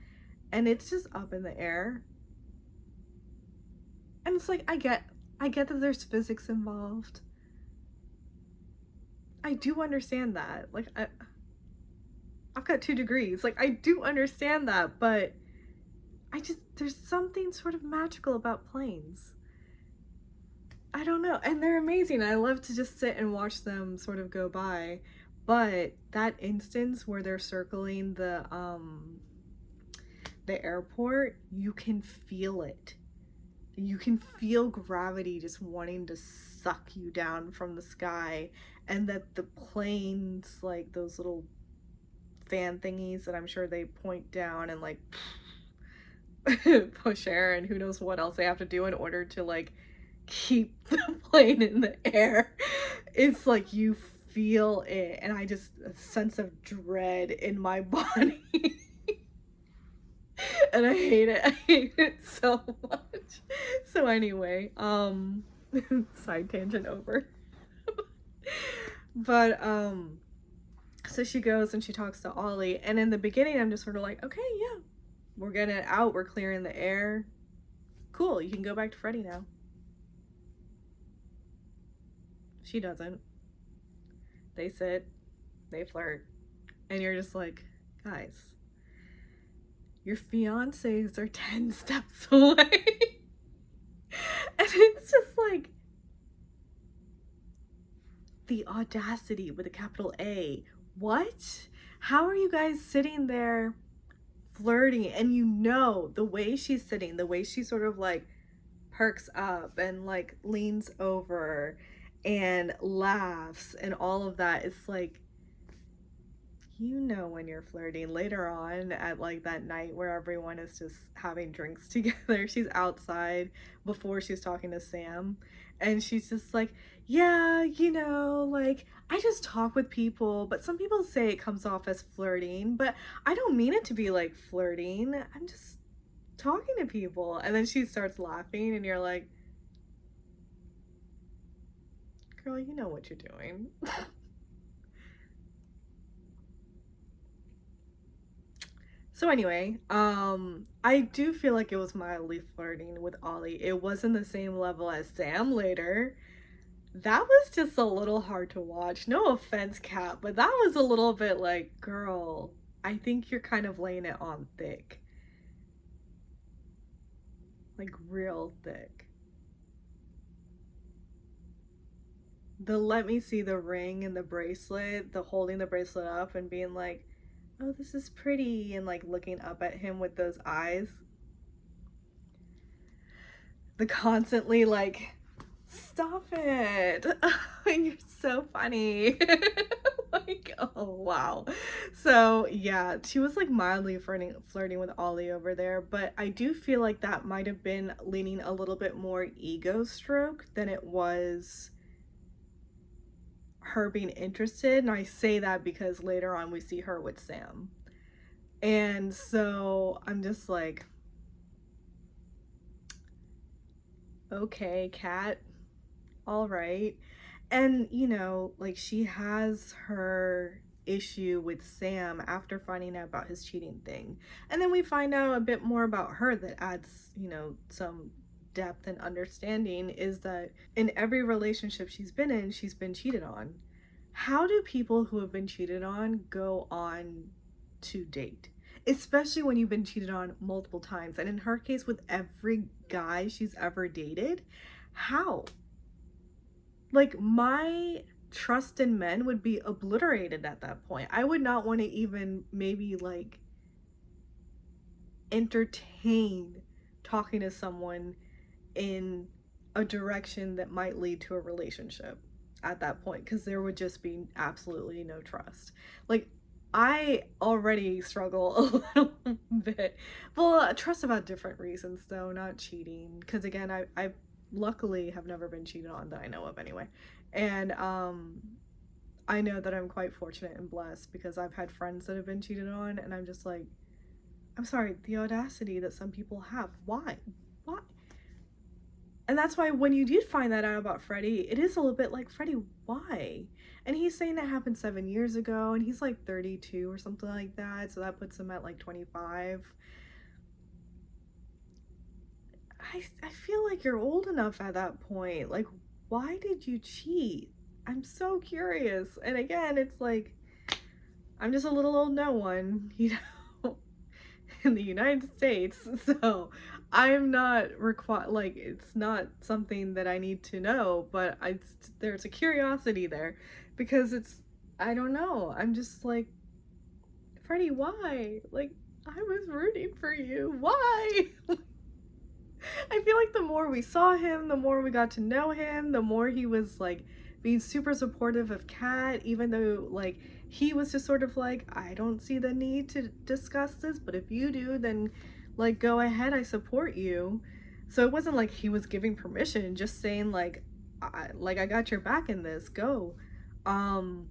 and it's just up in the air. And it's like, I get that there's physics involved. I do understand that. Like, I've got 2 degrees. Like, I do understand that, but there's something sort of magical about planes. I don't know. And they're amazing. I love to just sit and watch them sort of go by. But that instance where they're circling the airport, you can feel it. You can feel gravity just wanting to suck you down from the sky, and that the planes, like those little fan thingies that I'm sure they point down and like push air, and who knows what else they have to do in order to like keep the plane in the air. It's like you feel it, and I just a sense of dread in my body. And I hate it. I hate it so much. So anyway, side tangent over. But so she goes and she talks to Ollie, and in the beginning I'm just sort of like, okay, yeah, we're getting it out, we're clearing the air. Cool, you can go back to Freddie now. She doesn't. They sit, they flirt, and you're just like, guys, your fiancés are 10 steps away. And it's just like, the audacity with a capital A. What? How are you guys sitting there flirting? And you know, the way she's sitting, the way she sort of like perks up and like leans over and laughs and all of that. It's like, you know, when you're flirting later on at like that night where everyone is just having drinks together. She's outside before she's talking to Sam, and she's just like, yeah, you know, like I just talk with people, but some people say it comes off as flirting, but I don't mean it to be like flirting. I'm just talking to people. And then she starts laughing, and you're like, girl, you know what you're doing. So anyway, I do feel like it was mildly flirting with Ollie. It wasn't the same level as Sam later. That was just a little hard to watch. No offense, Kat, but that was a little bit like, girl, I think you're kind of laying it on thick. Like real thick. The let me see the ring and the bracelet, the holding the bracelet up and being like, oh, this is pretty, and like looking up at him with those eyes. The constantly like, stop it. You're so funny. Like, oh wow. So yeah, she was like mildly flirting with Ollie over there, but I do feel like that might have been leaning a little bit more ego stroke than it was her being interested. And I say that because later on we see her with Sam. And so I'm just like, okay, Kat, all right. And you know, like she has her issue with Sam after finding out about his cheating thing, and then we find out a bit more about her that adds, you know, some depth and understanding. Is that in every relationship she's been cheated on. How do people who have been cheated on go on to date, especially when you've been cheated on multiple times? And in her case, with every guy she's ever dated, how? Like, my trust in men would be obliterated at that point. I would not want to even maybe like entertain talking to someone in a direction that might lead to a relationship at that point, because there would just be absolutely no trust. Like, I already struggle a little bit. Well, trust about different reasons though, not cheating. Because again, I luckily have never been cheated on that I know of anyway. And I know that I'm quite fortunate and blessed because I've had friends that have been cheated on, and I'm just like, I'm sorry, the audacity that some people have. Why? Why? And that's why when you did find that out about Freddie, it is a little bit like, Freddie, why? And he's saying that happened 7 years ago, and he's like 32 or something like that, so that puts him at like 25. I feel like you're old enough at that point. Like, why did you cheat? I'm so curious. And again, it's like, I'm just a little old no one, you know, in the United States. So I'm not required, like, it's not something that I need to know, but there's a curiosity there because I don't know. I'm just like, Freddie, why? Like, I was rooting for you. Why? I feel like the more we saw him, the more we got to know him, the more he was like being super supportive of Kat, even though like he was just sort of like, I don't see the need to discuss this, but if you do, then like go ahead, I support you. So it wasn't like he was giving permission, just saying like, I got your back in this, go. Um,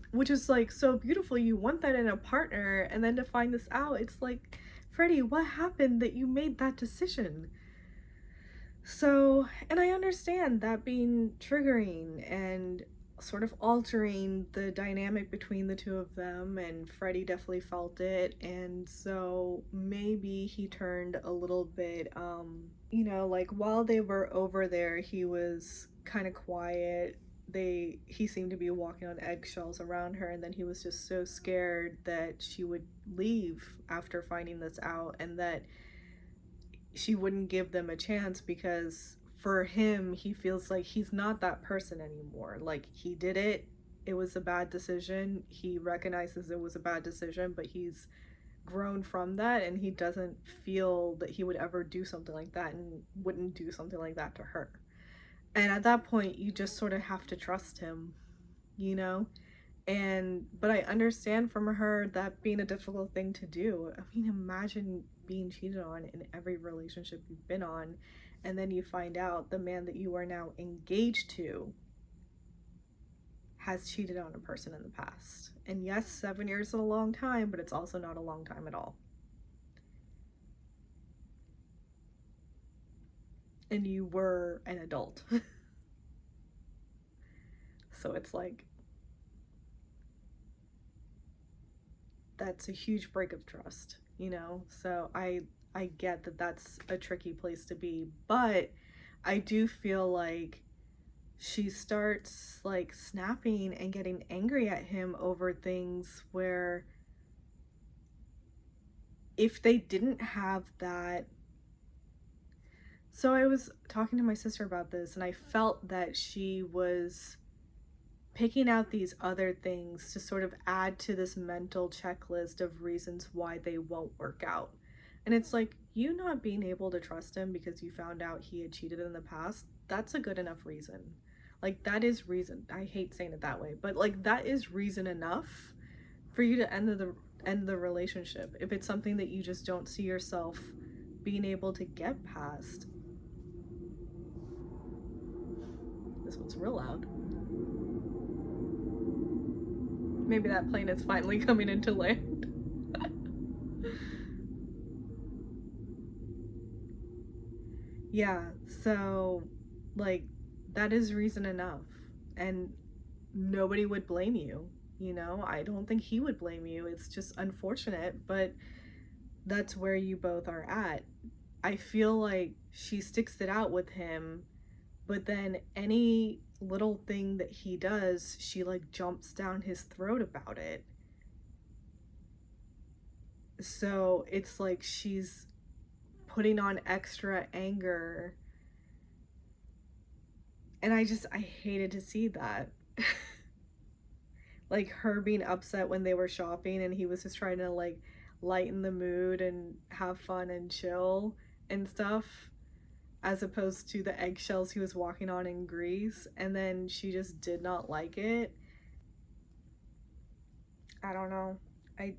which is like so beautiful. You want that in a partner, and then to find this out, it's like, Freddie, what happened that you made that decision? So, and I understand that being triggering and sort of altering the dynamic between the two of them, and Freddie definitely felt it, and so maybe he turned a little bit, like while they were over there, he was kind of quiet. He seemed to be walking on eggshells around her, and then he was just so scared that she would leave after finding this out, and that she wouldn't give them a chance because for him, he feels like he's not that person anymore. Like, he did it, it was a bad decision, he recognizes it was a bad decision, but he's grown from that, and he doesn't feel that he would ever do something like that, and wouldn't do something like that to her. And at that point, you just sort of have to trust him, you know? And but I understand from her that being a difficult thing to do. I mean, imagine being cheated on in every relationship you've been on, and then you find out the man that you are now engaged to has cheated on a person in the past. And yes, 7 years is a long time, but it's also not a long time at all. And you were an adult. So it's like, that's a huge break of trust, you know? So I get that that's a tricky place to be, but I do feel like she starts like snapping and getting angry at him over things where if they didn't have that. So I was talking to my sister about this, and I felt that she was picking out these other things to sort of add to this mental checklist of reasons why they won't work out. And it's like, you not being able to trust him because you found out he had cheated in the past, that's a good enough reason. Like, that is reason. I hate saying it that way, but like, that is reason enough for you to end the relationship if it's something that you just don't see yourself being able to get past. This one's real loud. Maybe that plane is finally coming into land. Yeah, so like, that is reason enough. And nobody would blame you, you know? I don't think he would blame you. It's just unfortunate, but that's where you both are at. I feel like she sticks it out with him, but then any little thing that he does, she like jumps down his throat about it. So it's like she's putting on extra anger, and I hated to see that. Like, her being upset when they were shopping and he was just trying to like lighten the mood and have fun and chill and stuff, as opposed to the eggshells he was walking on in Greece, and then she just did not like it. I don't know. I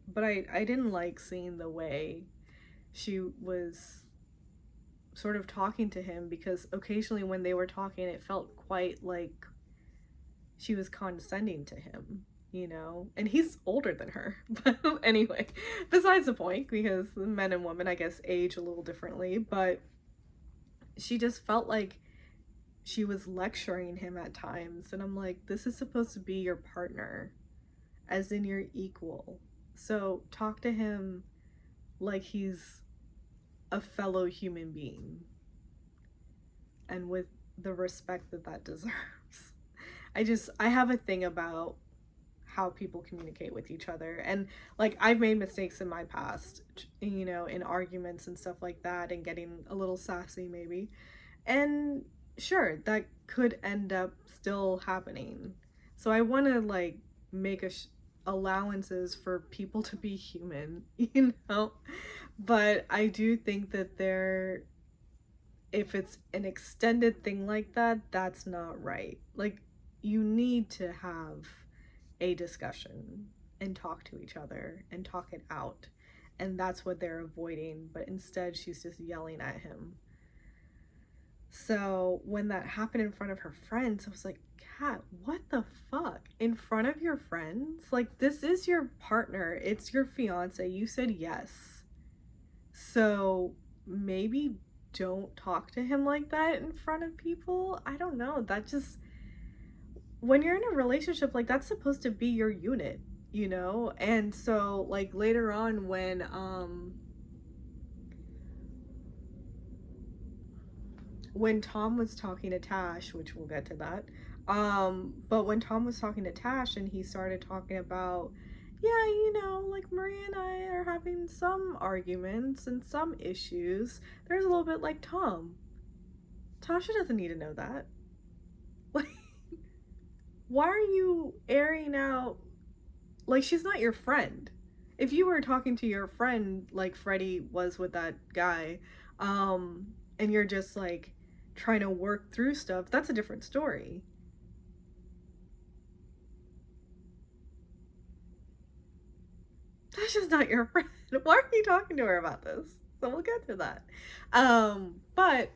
didn't like seeing the way she was sort of talking to him, because occasionally when they were talking, it felt quite like she was condescending to him, you know? And he's older than her. But anyway, besides the point, because men and women, I guess, age a little differently, but she just felt like she was lecturing him at times. And I'm like, this is supposed to be your partner, as in your equal. So talk to him like he's a fellow human being and with the respect that that deserves. I have a thing about how people communicate with each other. And like, I've made mistakes in my past, you know, in arguments and stuff like that, and getting a little sassy maybe. And sure, that could end up still happening. So I want to like make allowances for people to be human, you know? But I do think that if it's an extended thing like that, that's not right. Like, you need to have a discussion and talk to each other and talk it out. And that's what they're avoiding, but instead she's just yelling at him. So when that happened in front of her friends, I was like, Kat, what the fuck? In front of your friends? Like, this is your partner, it's your fiance. You said yes. So maybe don't talk to him like that in front of people. I don't know. That just, when you're in a relationship, like, that's supposed to be your unit, you know? And so like later on when Tom was talking to Tash, which we'll get to that, but when Tom was talking to Tash and he started talking about, yeah, you know, like Maria and I are having some arguments and some issues. There's a little bit like Tom. Tasha doesn't need to know that. Like, why are you airing out? Like, she's not your friend. If you were talking to your friend like Freddie was with that guy, and you're just like trying to work through stuff, that's a different story. That's just not your friend. Why are you talking to her about this? So we'll get to that. But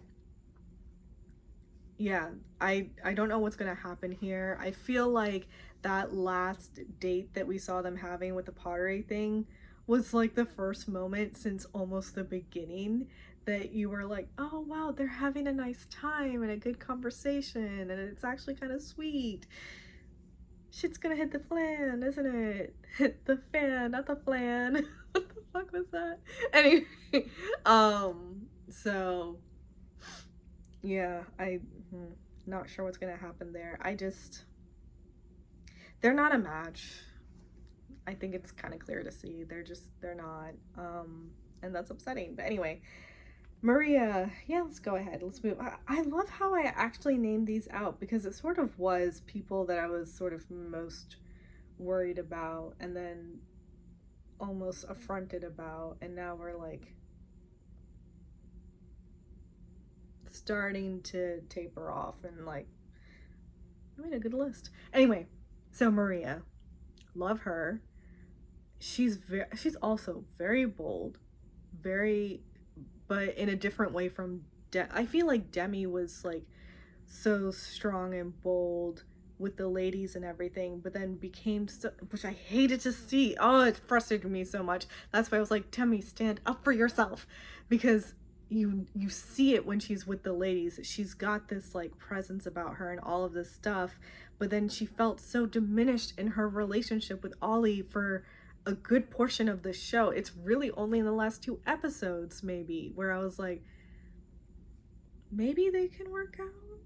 yeah, I don't know what's gonna happen here. I feel like that last date that we saw them having with the pottery thing was like the first moment since almost the beginning that you were like, oh wow, they're having a nice time and a good conversation and it's actually kind of sweet. Shit's gonna hit the fan, isn't it? Hit the fan, not the flan. What the fuck was that? Anyway, so yeah, not sure what's gonna happen there. They're not a match. I think it's kind of clear to see. They're not. And that's upsetting. But anyway, Maria, yeah, let's go ahead. Let's move. I love how I actually named these out because it sort of was people that I was sort of most worried about and then almost affronted about. And now we're like starting to taper off and like, I made a good list. Anyway, so Maria, love her. She's also very bold, very, but in a different way from I feel like Demi was like so strong and bold with the ladies and everything, but then became so, which I hated to see. Oh, it frustrated me so much. That's why I was like, Demi, stand up for yourself, because you see it when she's with the ladies. She's got this like presence about her and all of this stuff, but then she felt so diminished in her relationship with Ollie for a good portion of the show. It's really only in the last 2 episodes maybe where I was like, maybe they can work out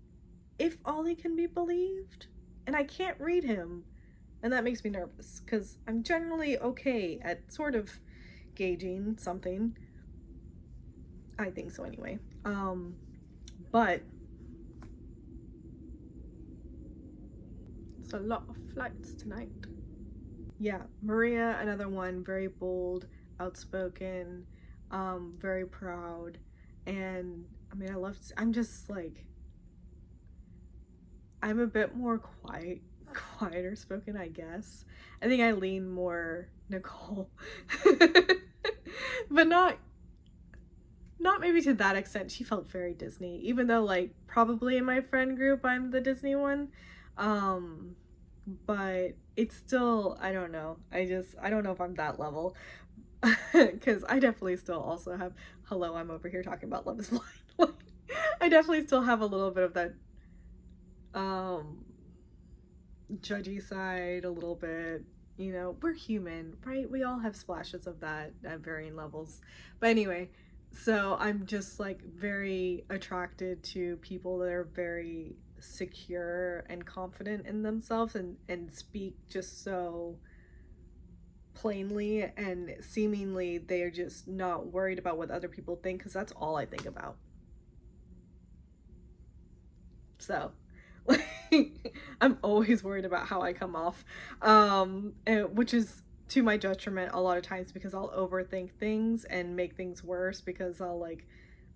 if Ollie can be believed. And I can't read him, and that makes me nervous because I'm generally okay at sort of gauging something. I think so anyway. But it's a lot of flights tonight. Yeah, Maria, another one, very bold, outspoken, very proud. And I mean, I'm just like, I'm a bit more quieter spoken, I guess. I think I lean more Nicole. But not maybe to that extent. She felt very Disney, even though like probably in my friend group I'm the Disney one. But it's still, I don't know. I don't know if I'm that level. Because I definitely still also have, hello, I'm over here talking about Love is Blind. Like, I definitely still have a little bit of that judgy side, a little bit. You know, we're human, right? We all have splashes of that at varying levels. But anyway, So I'm just like very attracted to people that are very secure and confident in themselves and speak just so plainly, and seemingly they're just not worried about what other people think, because that's all I think about. So like, I'm always worried about how I come off, which is to my detriment a lot of times, because I'll overthink things and make things worse because I'll like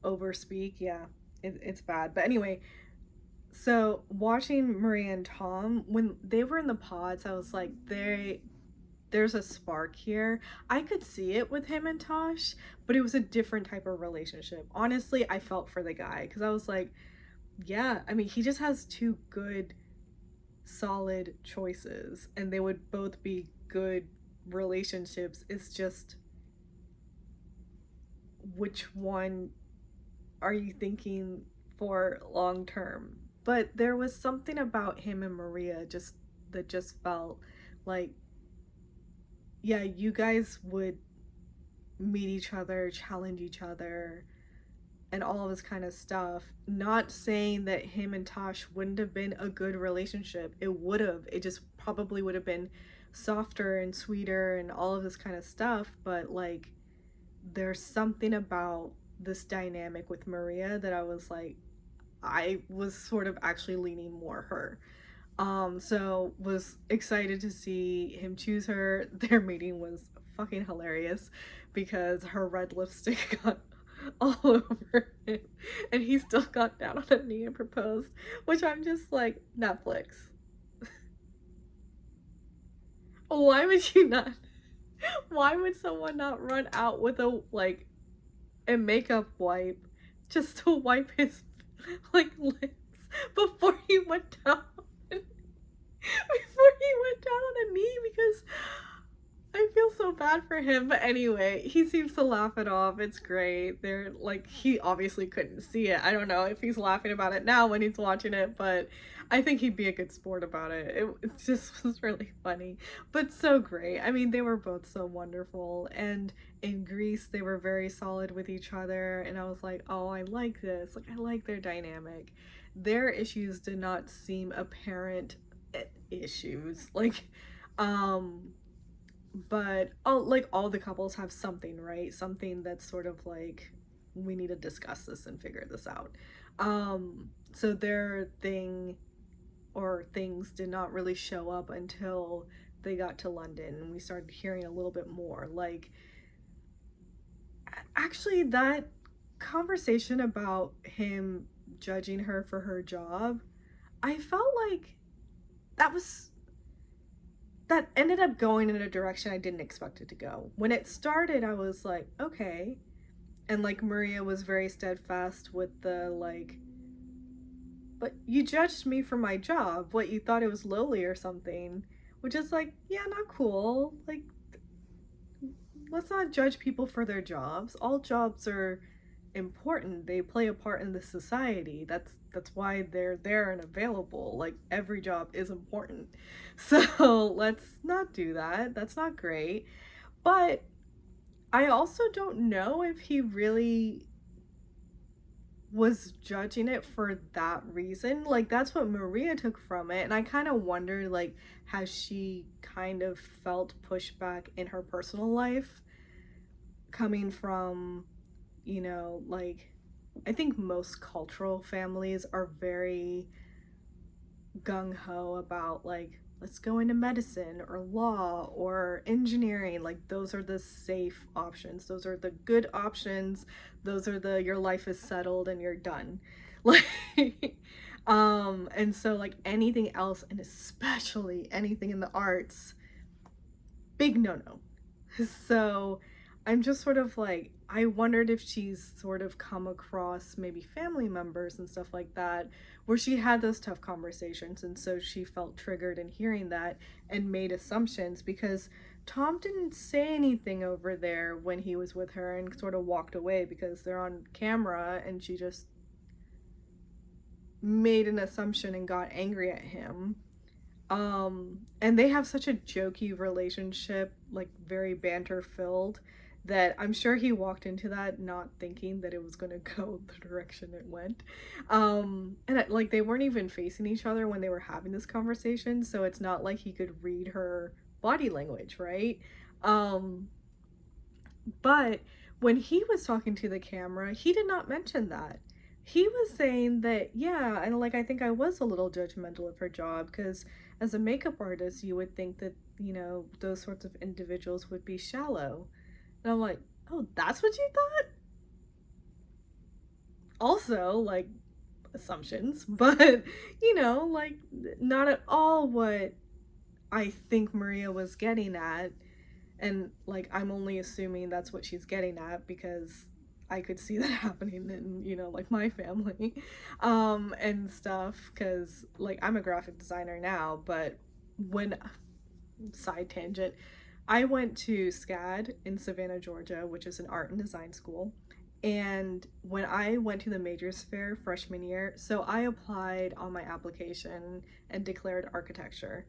overspeak. Yeah, it's bad. But anyway, so watching Maria and Tom when they were in the pods, I was like, there's a spark here. I could see it with him and Tosh, but it was a different type of relationship. Honestly, I felt for the guy because I was like, yeah, I mean, he just has two good, solid choices, and they would both be good relationships. It's just which one are you thinking for long term? But there was something about him and Maria just that just felt like, yeah, you guys would meet each other, challenge each other, and all of this kind of stuff. Not saying that him and Tosh wouldn't have been a good relationship. It would have. It just probably would have been softer and sweeter and all of this kind of stuff. But like, there's something about this dynamic with Maria that I was like, I was sort of actually leaning more her. So was excited to see him choose her. Their meeting was fucking hilarious because her red lipstick got all over him, and he still got down on a knee and proposed, which I'm just like, Netflix. Why would you not? Why would someone not run out with a makeup wipe just to wipe his like lips before he went down? Before he went down on a knee, because I feel so bad for him. But anyway, he seems to laugh it off. It's great. They're like, he obviously couldn't see it. I don't know if he's laughing about it now when he's watching it, but I think he'd be a good sport about it. It just was really funny, but so great. I mean, they were both so wonderful. And in Greece, they were very solid with each other. And I was like, oh, I like this. Like, I like their dynamic. Their issues did not seem apparent issues. Um, but all the couples have something, right? Something that's sort of like, we need to discuss this and figure this out. So their thing or things did not really show up until they got to London and we started hearing a little bit more. Like, actually, that conversation about him judging her for her job, I felt like that was that ended up going in a direction I didn't expect it to go. When it started, I was like, okay. And like, Maria was very steadfast with the like, but you judged me for my job. What, you thought it was lowly or something? Which is like, yeah, not cool. Like, let's not judge people for their jobs. All jobs are important. They play a part in the society. That's why they're there and available. Like, every job is important. So let's not do that. That's not great. But I also don't know if he really was judging it for that reason. Like, that's what Maria took from it. And I kind of wondered, like, has she kind of felt pushback in her personal life coming from, like, I think most cultural families are very gung-ho about like, let's go into medicine or law or engineering. Like, those are the safe options, those are the good options, those are the, your life is settled and you're done. Like, and so like anything else, and especially anything in the arts, big no-no. So I'm just sort of like, I wondered if she's sort of come across maybe family members and stuff like that where she had those tough conversations, and so she felt triggered in hearing that and made assumptions, because Tom didn't say anything over there when he was with her and sort of walked away because they're on camera, and she just made an assumption and got angry at him. And they have such a jokey relationship, like very banter filled, that I'm sure he walked into that not thinking that it was going to go the direction it went. And like they weren't even facing each other when they were having this conversation, so it's not like he could read her body language, right? Um, but when he was talking to the camera, he did not mention that. He was saying that, yeah, and like I think I was a little judgmental of her job because as a makeup artist, you would think that, those sorts of individuals would be shallow. And I'm like, oh, that's what you thought? Also, like, assumptions, but, like, not at all what I think Maria was getting at. And, like, I'm only assuming that's what she's getting at because I could see that happening in, like, my family and stuff. Because, like, I'm a graphic designer now, but when, side tangent, I went to SCAD in Savannah, Georgia, which is an art and design school. And when I went to the Majors Fair freshman year, so I applied on my application and declared architecture.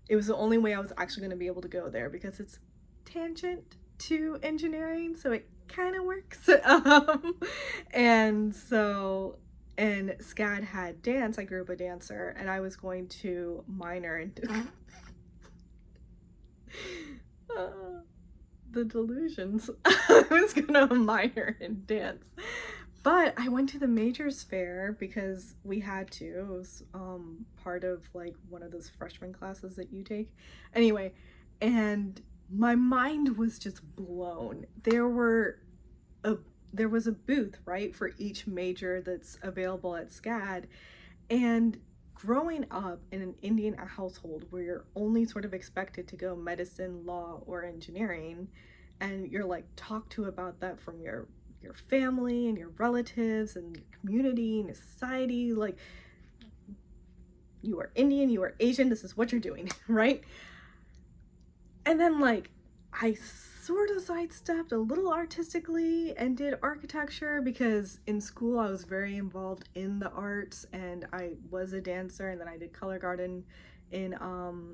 It was the only way I was actually going to be able to go there because it's tangent to engineering, so it kind of works. And so, and SCAD had dance. I grew up a dancer, and I was going to minor in the delusions. I was gonna minor in dance, but I went to the Majors Fair because we had to. It was part of like one of those freshman classes that you take. Anyway, and my mind was just blown. There was a booth, right, for each major that's available at SCAD, and growing up in an Indian household where you're only sort of expected to go medicine, law, or engineering, and you're like talked to about that from your family and your relatives and your community and your society, like you are Indian, you are Asian, this is what you're doing, right? And then like I sort of sidestepped a little artistically and did architecture because in school I was very involved in the arts and I was a dancer, and then I did color garden in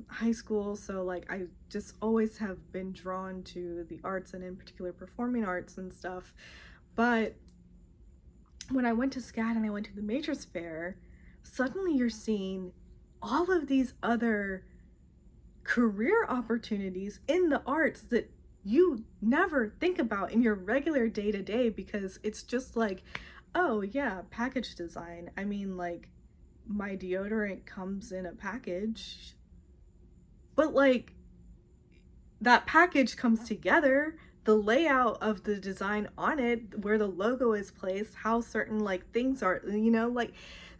high school. So like I just always have been drawn to the arts, and in particular performing arts and stuff. But when I went to SCAD and I went to the Majors Fair, suddenly you're seeing all of these other career opportunities in the arts that you never think about in your regular day-to-day, because it's just like, oh yeah, package design. I mean, like, my deodorant comes in a package, but like that package comes together, the layout of the design on it, where the logo is placed, how certain like things are, like.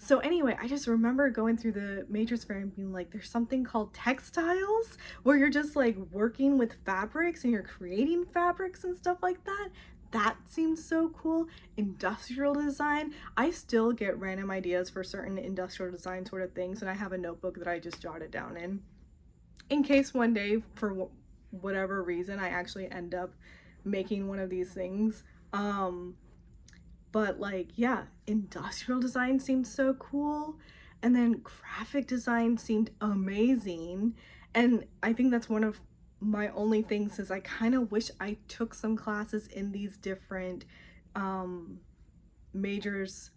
So anyway, I just remember going through the Majors Fair and being like, there's something called textiles where you're just like working with fabrics and you're creating fabrics and stuff like that. That seems so cool. Industrial design. I still get random ideas for certain industrial design sort of things, and I have a notebook that I just jotted down in case one day, for whatever reason, I actually end up making one of these things. But like, yeah, industrial design seemed so cool. And then graphic design seemed amazing. And I think that's one of my only things is I kind of wish I took some classes in these different majors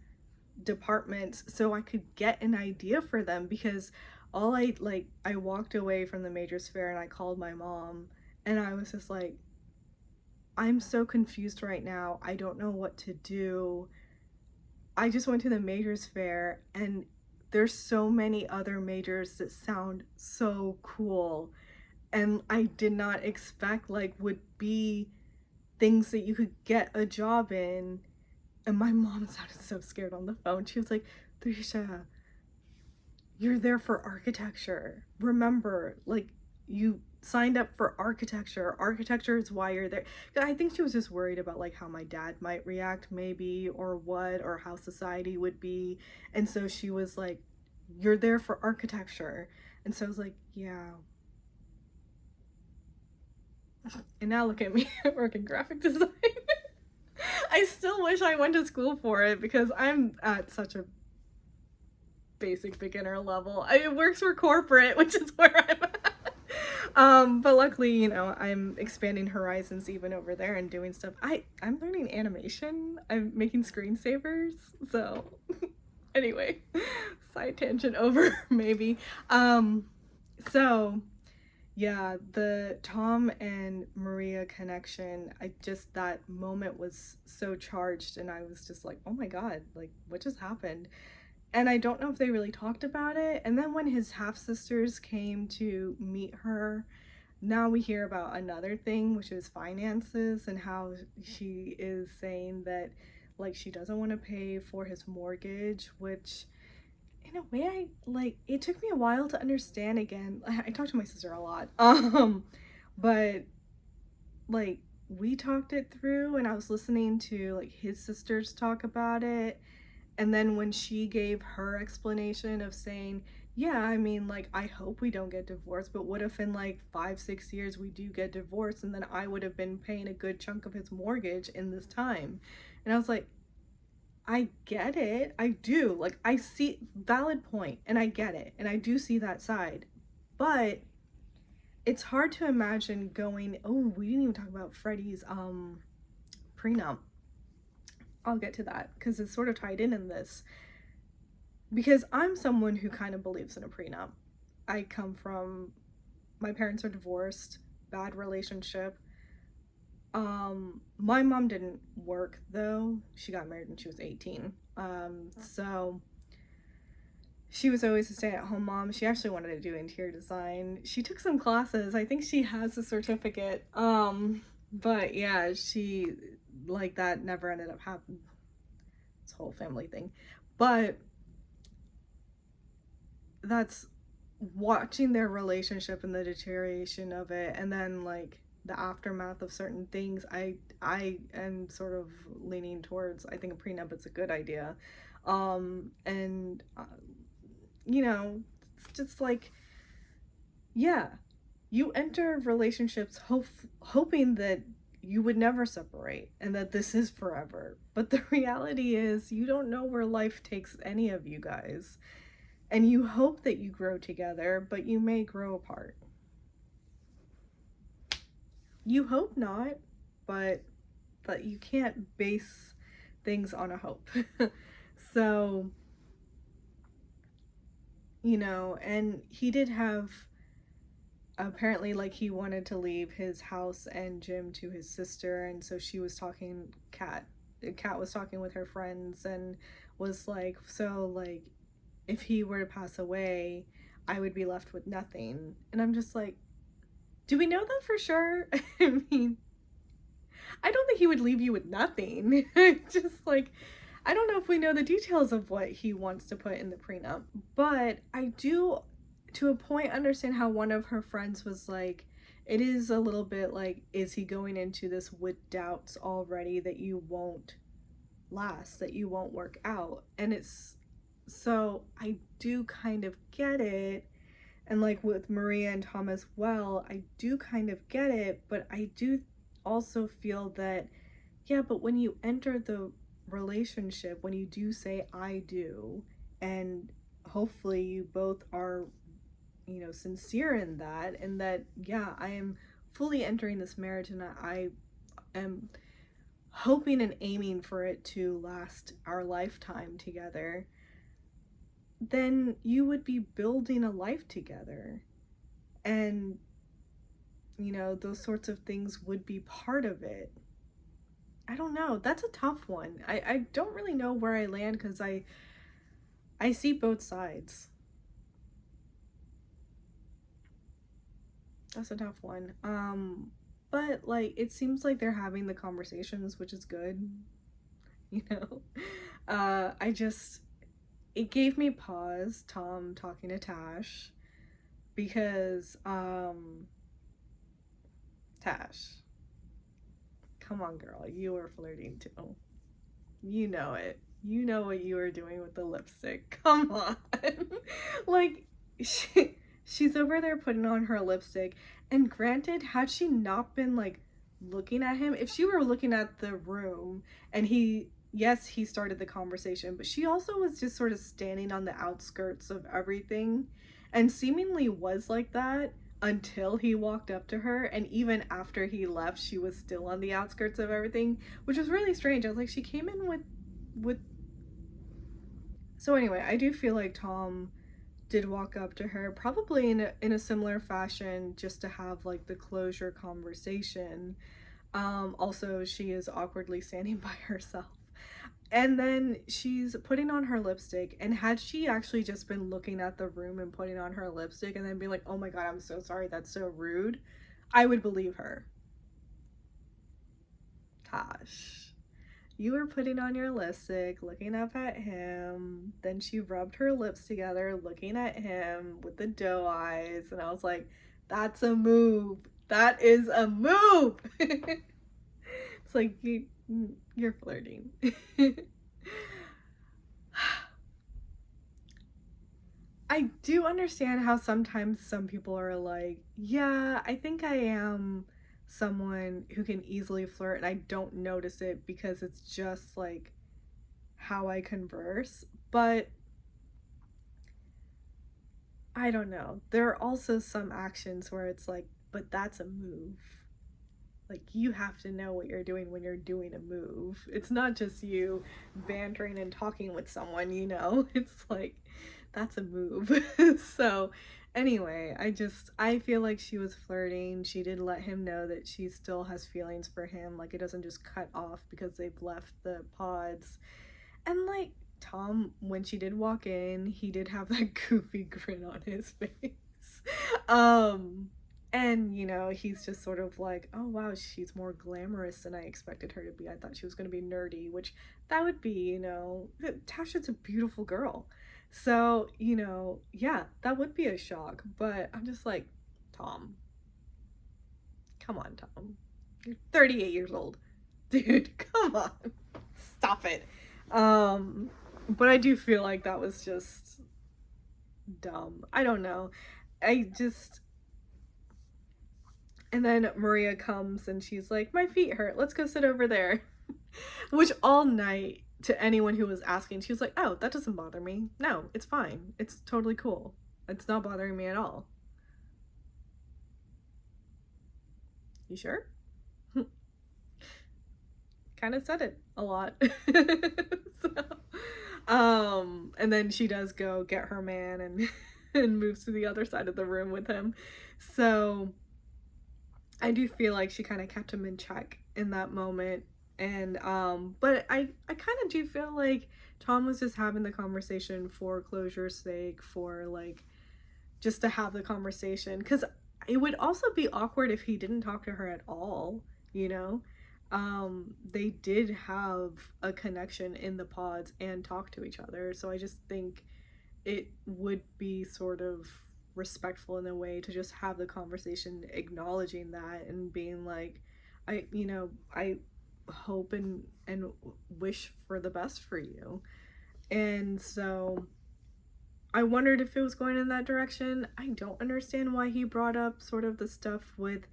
departments so I could get an idea for them, because I walked away from the Majors Fair and I called my mom and I was just like, I'm so confused right now. I don't know what to do. I just went to the Majors Fair and there's so many other majors that sound so cool, and I did not expect like would be things that you could get a job in. And my mom sounded so scared on the phone. She was like, Trisha, you're there for architecture. Remember, like, you signed up for architecture. Architecture is why you're there. I think she was just worried about like how my dad might react maybe, or what, or how society would be. And so she was like, you're there for architecture. And so I was like, yeah. And now look at me working graphic design. I still wish I went to school for it because I'm at such a basic beginner level. It works for corporate, which is where I'm at. But luckily, you know, I'm expanding horizons even over there and doing stuff. I'm learning animation. I'm making screensavers. So anyway, side tangent over maybe. So yeah, the Tom and Maria connection, I just, that moment was so charged, and I was just like, oh my God, like, what just happened? And I don't know if they really talked about it. And then when his half sisters came to meet her, now we hear about another thing, which is finances, and how she is saying that, like, she doesn't want to pay for his mortgage, which in a way, I like, it took me a while to understand again. I talk to my sister a lot. But like, we talked it through, and I was listening to like his sisters talk about it, and then when she gave her explanation of saying, yeah, I mean, like, I hope we don't get divorced, but what if in like 5-6 years we do get divorced, and then I would have been paying a good chunk of his mortgage in this time? And I was like, I get it. I do. Like, I see, valid point, and I get it. And I do see that side. But it's hard to imagine going, oh, we didn't even talk about Freddie's prenup. I'll get to that because it's sort of tied in this. Because I'm someone who kind of believes in a prenup. I come from, my parents are divorced, bad relationship. My mom didn't work though. She got married when she was 18. So she was always a stay-at-home mom. She actually wanted to do interior design. She took some classes. I think she has a certificate. But yeah, she, like, that never ended up happening. It's a whole family thing. But that's, watching their relationship and the deterioration of it, and then like the aftermath of certain things, I am sort of leaning towards, I think a prenup is a good idea. And you know, it's just like, yeah, you enter relationships hoping that you would never separate and that this is forever, but the reality is you don't know where life takes any of you guys, and you hope that you grow together, but you may grow apart. You hope not, but you can't base things on a hope. So, you know, and he did have, apparently, like, he wanted to leave his house and gym to his sister, and so she was talking, Kat was talking with her friends and was like, so like, if he were to pass away, I would be left with nothing. And I'm just like, do we know that for sure? I mean, I don't think he would leave you with nothing. Just like, I don't know if we know the details of what he wants to put in the prenup, but I do, to a point, understand how one of her friends was like, it is a little bit like, is he going into this with doubts already that you won't last, that you won't work out? And it's, so I do kind of get it. And like with Maria and Tom as well, I do kind of get it, but I do also feel that, yeah, but when you enter the relationship, when you do say I do, and hopefully you both are, you know, sincere in that, and that, yeah, I am fully entering this marriage, and I am hoping and aiming for it to last our lifetime together, then you would be building a life together. And, you know, those sorts of things would be part of it. I don't know. That's a tough one. I don't really know where I land because I see both sides. That's a tough one. But like, it seems like they're having the conversations, which is good. You know, I just, it gave me pause. Tom talking to Tash, because Tash, come on, girl, you were flirting too. You know it. You know what you were doing with the lipstick. Come on. Like, she's over there putting on her lipstick. And granted, had she not been like looking at him, if she were looking at the room and he, yes, he started the conversation, but she also was just sort of standing on the outskirts of everything and seemingly was like that, until he walked up to her, and even after he left she was still on the outskirts of everything, which was really strange. I was like, she came in with so anyway, I do feel like Tom did walk up to her probably in a similar fashion, just to have like the closure conversation. Also, she is awkwardly standing by herself. And then she's putting on her lipstick. And had she actually just been looking at the room and putting on her lipstick and then being like, oh my God, I'm so sorry, that's so rude, I would believe her. Tosh, you were putting on your lipstick, looking up at him. Then she rubbed her lips together, looking at him with the doe eyes. And I was like, that's a move. That is a move. It's like, you're flirting. I do understand how sometimes some people are like, yeah, I think I am someone who can easily flirt and I don't notice it because it's just like how I converse. But I don't know. There are also some actions where it's like, but that's a move. Like, you have to know what you're doing when you're doing a move. It's not just you bantering and talking with someone, you know? It's like, that's a move. So, anyway, I feel like she was flirting. She did let him know that she still has feelings for him. Like, it doesn't just cut off because they've left the pods. And, like, Tom, when she did walk in, he did have that goofy grin on his face. Um, and, you know, he's just sort of like, oh, wow, she's more glamorous than I expected her to be. I thought she was going to be nerdy, which that would be, you know, Tasha's a beautiful girl. So, you know, yeah, that would be a shock. But I'm just like, Tom, come on, Tom. You're 38 years old. Dude, come on. Stop it. But I do feel like that was just dumb. I don't know. I just And then Maria comes and she's like, my feet hurt. Let's go sit over there. Which all night, to anyone who was asking, she was like, oh, that doesn't bother me. No, it's fine. It's totally cool. It's not bothering me at all. You sure? Kind of said it a lot. So, and then she does go get her man and and moves to the other side of the room with him. So I do feel like she kind of kept him in check in that moment. And but I kind of do feel like Tom was just having the conversation for closure's sake, for like just to have the conversation, because it would also be awkward if he didn't talk to her at all, you know. They did have a connection in the pods and talk to each other, so I just think it would be sort of respectful in a way to just have the conversation acknowledging that and being like, I hope and wish for the best for you. And so I wondered if it was going in that direction. I don't understand why he brought up sort of the stuff with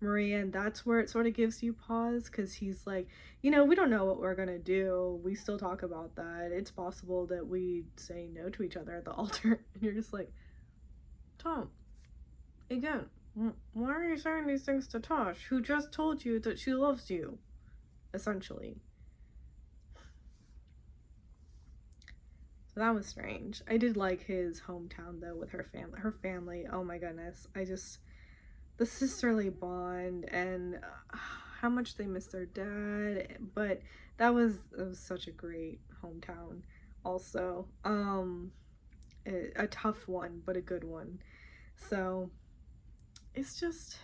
Maria, and that's where it sort of gives you pause, because he's like, we don't know what we're gonna do. We still talk about that. It's possible that we say no to each other at the altar. And you're just like, Tom, again, why are you saying these things to Tosh, who just told you that she loves you, essentially? So that was strange. I did like his hometown though, with her family. Her family, oh my goodness. The sisterly bond, and how much they miss their dad. But it was such a great hometown also. A tough one, but a good one. So it's just,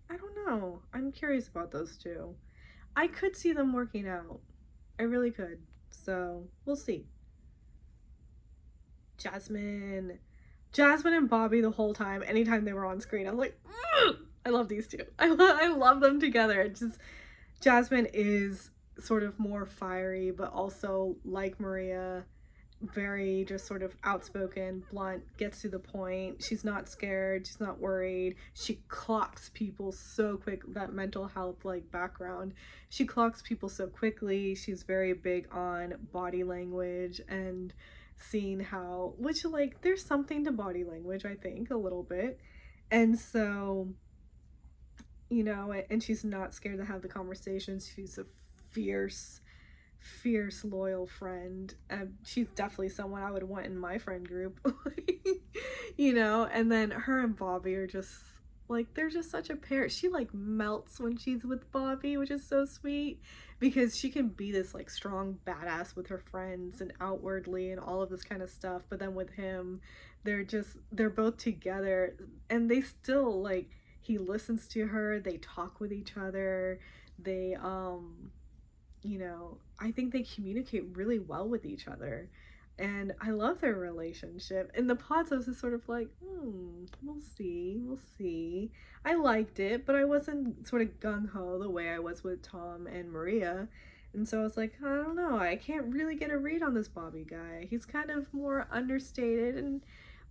I don't know. I'm curious about those two. I could see them working out. I really could. So we'll see. Jasmine. Jasmine and Bobby the whole time, anytime they were on screen, I was like, I love these two. I love them together. It just, Jasmine is sort of more fiery, but also, like Maria, very just sort of outspoken, blunt, gets to the point. She's not scared. She's not worried. She clocks people so quick. That mental health like background. She clocks people so quickly. She's very big on body language and seeing how, which like there's something to body language, I think, a little bit. And so, and she's not scared to have the conversations. She's a fierce, fierce, loyal friend. She's definitely someone I would want in my friend group. And then her and Bobby are just like, they're just such a pair. She like melts when she's with Bobby, which is so sweet because she can be this like strong badass with her friends and outwardly and all of this kind of stuff. But then with him, they're both together and they still like, he listens to her, they talk with each other, they I think they communicate really well with each other. And I love their relationship. In the pods, I was just sort of like, we'll see, we'll see. I liked it, but I wasn't sort of gung ho the way I was with Tom and Maria. And so I was like, I don't know, I can't really get a read on this Bobby guy. He's kind of more understated,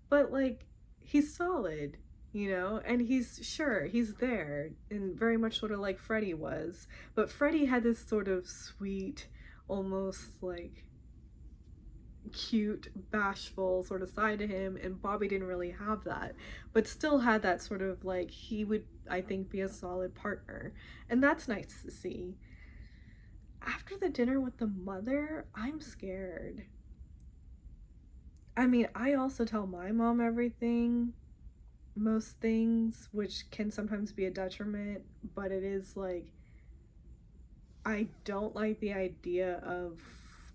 but like, he's solid, and he's there, and very much sort of like Freddie was. But Freddie had this sort of sweet, almost like cute, bashful sort of side to him, and Bobby didn't really have that, but still had that sort of like, he would, I think, be a solid partner. And that's nice to see. After the dinner with the mother, I'm scared. I mean, I also tell my mom everything, most things, which can sometimes be a detriment, but it is like, I don't like the idea of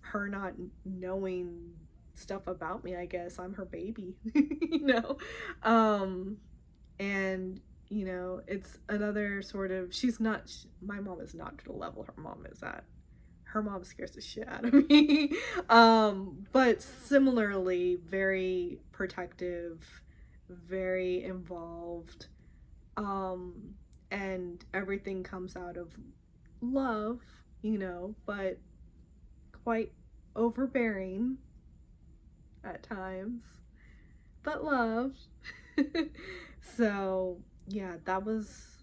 her not knowing stuff about me. I guess I'm her baby, you know? Um, and, it's another sort of, my mom is not to the level her mom is at. Her mom scares the shit out of me. But similarly, very protective, very involved, um, and everything comes out of love, but quite overbearing at times, but love. So yeah, that was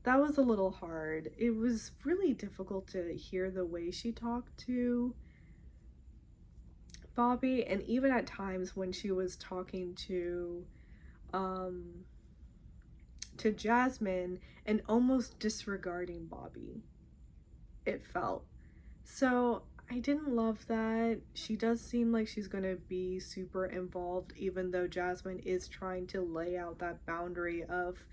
a little hard. It was really difficult to hear the way she talked to Bobby, and even at times when she was talking um to Jasmine and almost disregarding Bobby, it felt. So I didn't love that. She does seem like she's gonna be super involved, even though Jasmine is trying to lay out that boundary of,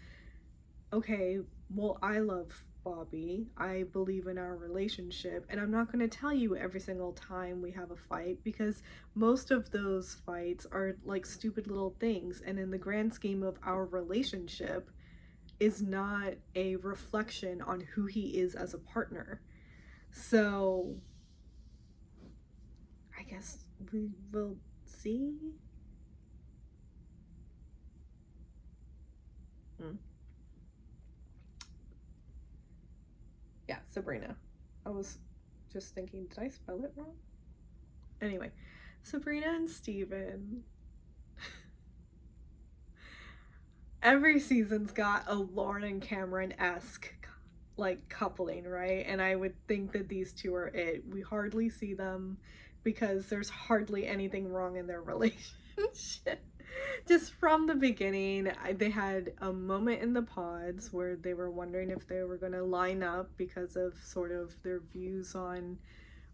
okay, well, I love Bobby. I believe in our relationship, and I'm not going to tell you every single time we have a fight because most of those fights are like stupid little things, and in the grand scheme of our relationship, is not a reflection on who he is as a partner. So, I guess we will see. Hmm. Yeah, Sabrina. I was just thinking, did I spell it wrong? Anyway, Sabrina and Steven. Every season's got a Lauren and Cameron-esque like coupling, right? And I would think that these two are it. We hardly see them because there's hardly anything wrong in their relationship. Just from the beginning, they had a moment in the pods where they were wondering if they were going to line up because of sort of their views on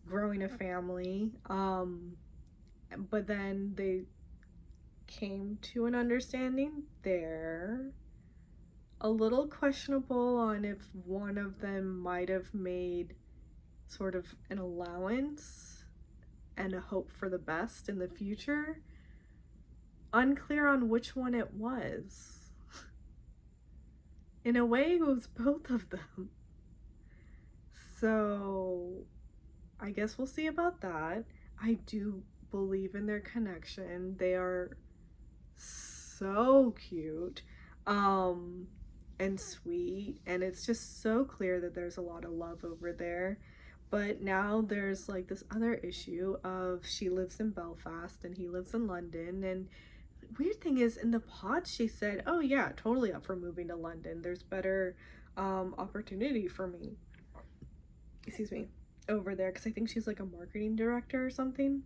growing a family. But then they came to an understanding there. A little questionable on if one of them might have made sort of an allowance and a hope for the best in the future. Unclear on which one it was. In a way, it was both of them. So, I guess we'll see about that. I do believe in their connection. They are so cute. And sweet, and it's just so clear that there's a lot of love over there. But now there's like this other issue of she lives in Belfast and he lives in London. And the weird thing is, in the pod she said, oh yeah, totally up for moving to London, there's better opportunity for me, excuse me, over there, because I think she's like a marketing director or something.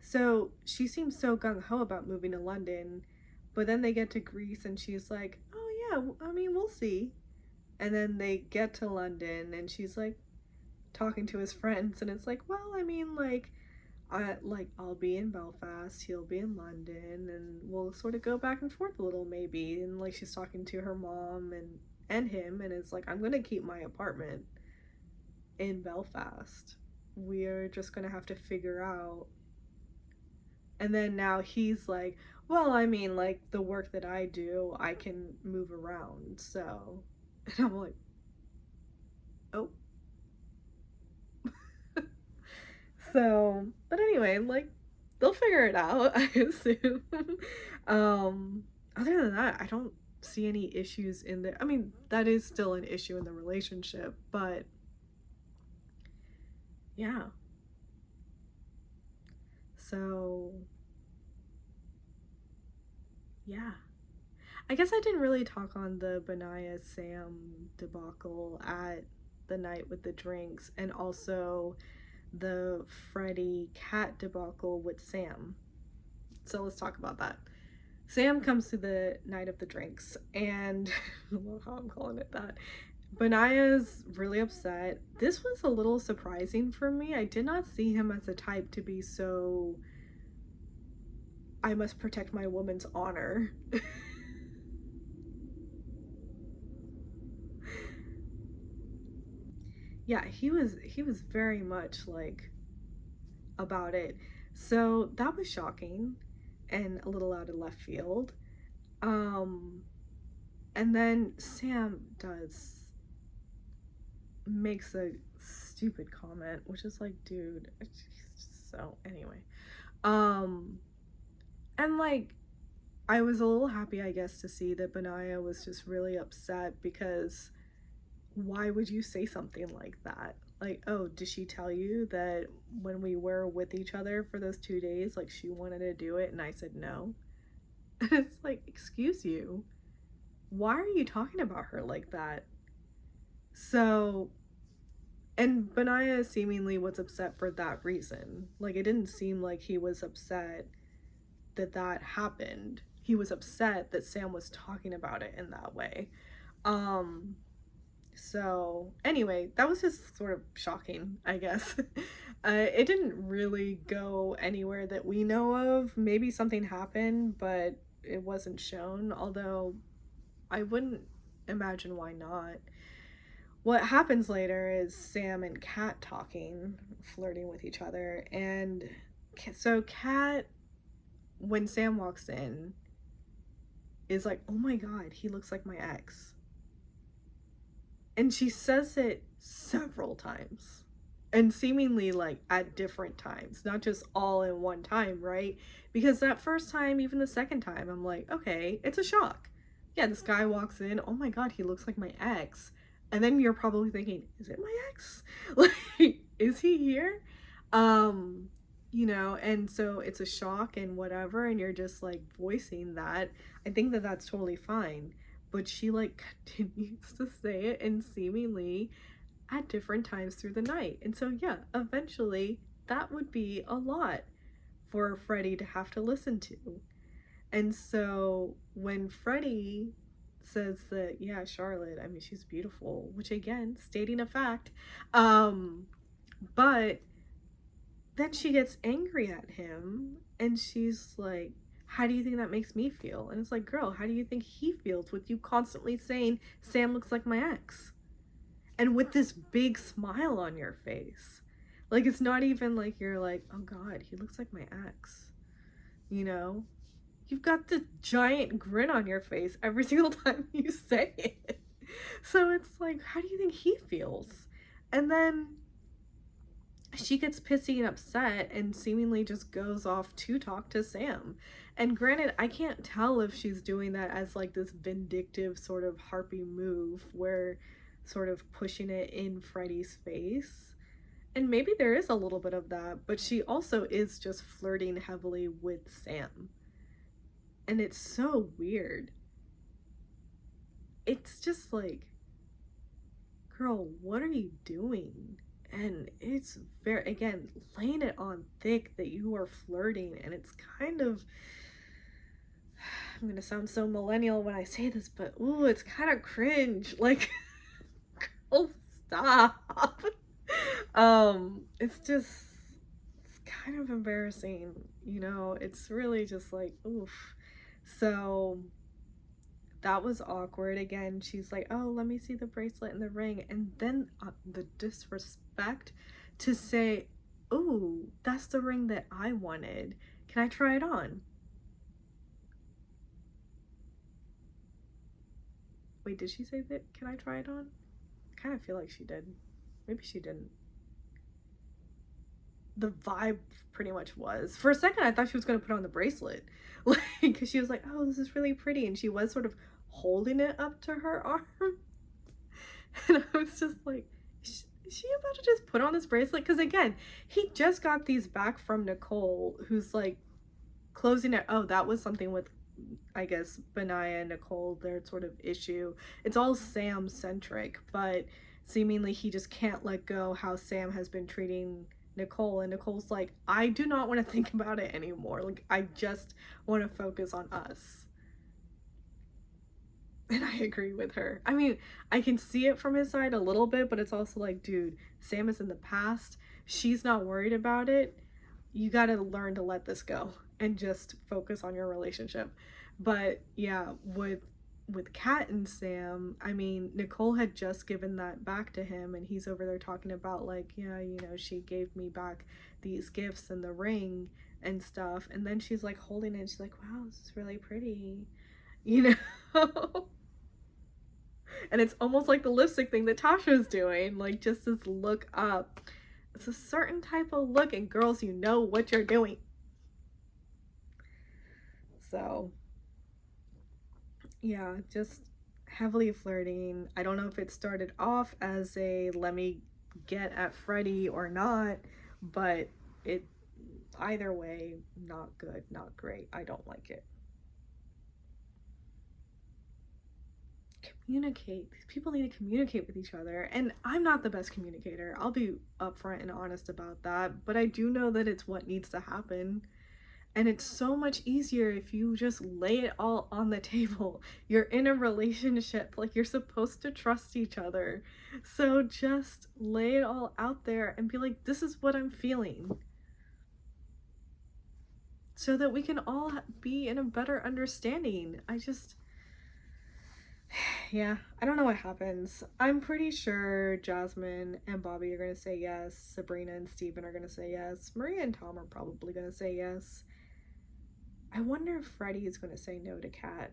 So she seems so gung-ho about moving to London, But then they get to Greece and she's like, oh yeah, I mean, we'll see. And then they get to London and she's like talking to his friends and it's like, well, I mean, I'll be in Belfast, he'll be in London, and we'll sort of go back and forth a little maybe. And like she's talking to her mom and him, and it's like, I'm gonna keep my apartment in Belfast. We're just gonna have to figure out. And then now he's like, well, I mean, like the work that I do, I can move around. So, and I'm like, oh. So, but anyway, like they'll figure it out, I assume. um, Other than that, I don't see any issues in there. I mean, that is still an issue in the relationship, but yeah. So, yeah. I guess I didn't really talk on the Benaya Sam debacle at the night with the drinks and also the Freddie Cat debacle with Sam. So let's talk about that. Sam comes to the night of the drinks, and I love how I'm calling it that. Benaya's really upset. This was a little surprising for me. I did not see him as a type to be so, I must protect my woman's honor. Yeah, he was very much like about it. So that was shocking and a little out of left field. Um and then Sam does makes a stupid comment, which is like, dude, so anyway. Um and like I was a little happy, I guess, to see that Benaya was just really upset because why would you say something like that? Like, oh, did she tell you that when we were with each other for those 2 days, like she wanted to do it and I said no? And it's like, excuse you. Why are you talking about her like that? So, and Benaya seemingly was upset for that reason. Like, it didn't seem like he was upset that that happened. He was upset that Sam was talking about it in that way. Um, So, anyway, that was just sort of shocking, I guess. It didn't really go anywhere that we know of. Maybe something happened, but it wasn't shown, although I wouldn't imagine why not. What happens later is Sam and Kat talking, flirting with each other, and so Kat, when Sam walks in, is like, oh my god, he looks like my ex. And she says it several times and seemingly like at different times, not just all in one time, right? Because that first time, even the second time, I'm like, okay, it's a shock. Yeah, this guy walks in, oh my god, he looks like my ex. And then you're probably thinking, is it my ex? Like, is he here? Um, and so it's a shock and whatever, and you're just like voicing that. I think that that's totally fine, but she like continues to say it and seemingly at different times through the night. And so yeah, eventually that would be a lot for Freddie to have to listen to. And so when Freddie says that, yeah, Charlotte, I mean, she's beautiful, which again, stating a fact, but then she gets angry at him and she's like, how do you think that makes me feel? And it's like, girl, how do you think he feels with you constantly saying Sam looks like my ex? And with this big smile on your face. Like, it's not even like you're like, oh god, he looks like my ex. You know? You've got this giant grin on your face every single time you say it. So it's like, how do you think he feels? And then she gets pissy and upset and seemingly just goes off to talk to Sam. And granted, I can't tell if she's doing that as like this vindictive sort of harpy move where sort of pushing it in Freddie's face. And maybe there is a little bit of that, but she also is just flirting heavily with Sam. And it's so weird. It's just like, girl, what are you doing? And it's very, again, laying it on thick that you are flirting, and it's kind of, I'm gonna sound so millennial when I say this, but ooh, it's kind of cringe. Like, oh, stop. It's just, it's kind of embarrassing, you know? It's really just like, oof. So that was awkward. Again, she's like, oh, let me see the bracelet and the ring. And then the disrespect to say, oh, that's the ring that I wanted. Can I try it on? Wait, did she say that? Can I try it on? I kind of feel like she did. Maybe she didn't. The vibe pretty much was. For a second, I thought she was going to put on the bracelet. Like, because she was like, oh, this is really pretty. And she was sort of holding it up to her arm. And I was just like, is she about to just put on this bracelet? Because again, he just got these back from Nicole, who's like closing it. Oh, that was something with, I guess, Benaya and Nicole, their sort of issue. It's all Sam centric, but seemingly he just can't let go how Sam has been treating Nicole. And Nicole's like, I do not want to think about it anymore. Like, I just want to focus on us. And I agree with her. I mean, I can see it from his side a little bit, but it's also like, dude, Sam is in the past. She's not worried about it. You got to learn to let this go and just focus on your relationship. But yeah, with Kat and Sam, I mean, Nicole had just given that back to him, and he's over there talking about like, yeah, you know, she gave me back these gifts and the ring and stuff. And then she's like holding it, and she's like, wow, this is really pretty, you know. And it's almost like the lipstick thing that Tasha's doing, like just this look up. It's a certain type of look, and girls, you know what you're doing. So yeah, just heavily flirting. I don't know if it started off as a let me get at Freddie or not, but it either way, not good, not great. I don't like it. Communicate. These people need to communicate with each other. And I'm not the best communicator. I'll be upfront and honest about that. But I do know that it's what needs to happen. And it's so much easier if you just lay it all on the table. You're in a relationship. Like, you're supposed to trust each other. So just lay it all out there and be like, this is what I'm feeling. So that we can all be in a better understanding. Yeah, I don't know what happens. I'm pretty sure Jasmine and Bobby are going to say yes. Sabrina and Steven are going to say yes. Maria and Tom are probably going to say yes. I wonder if Freddie is going to say no to Kat.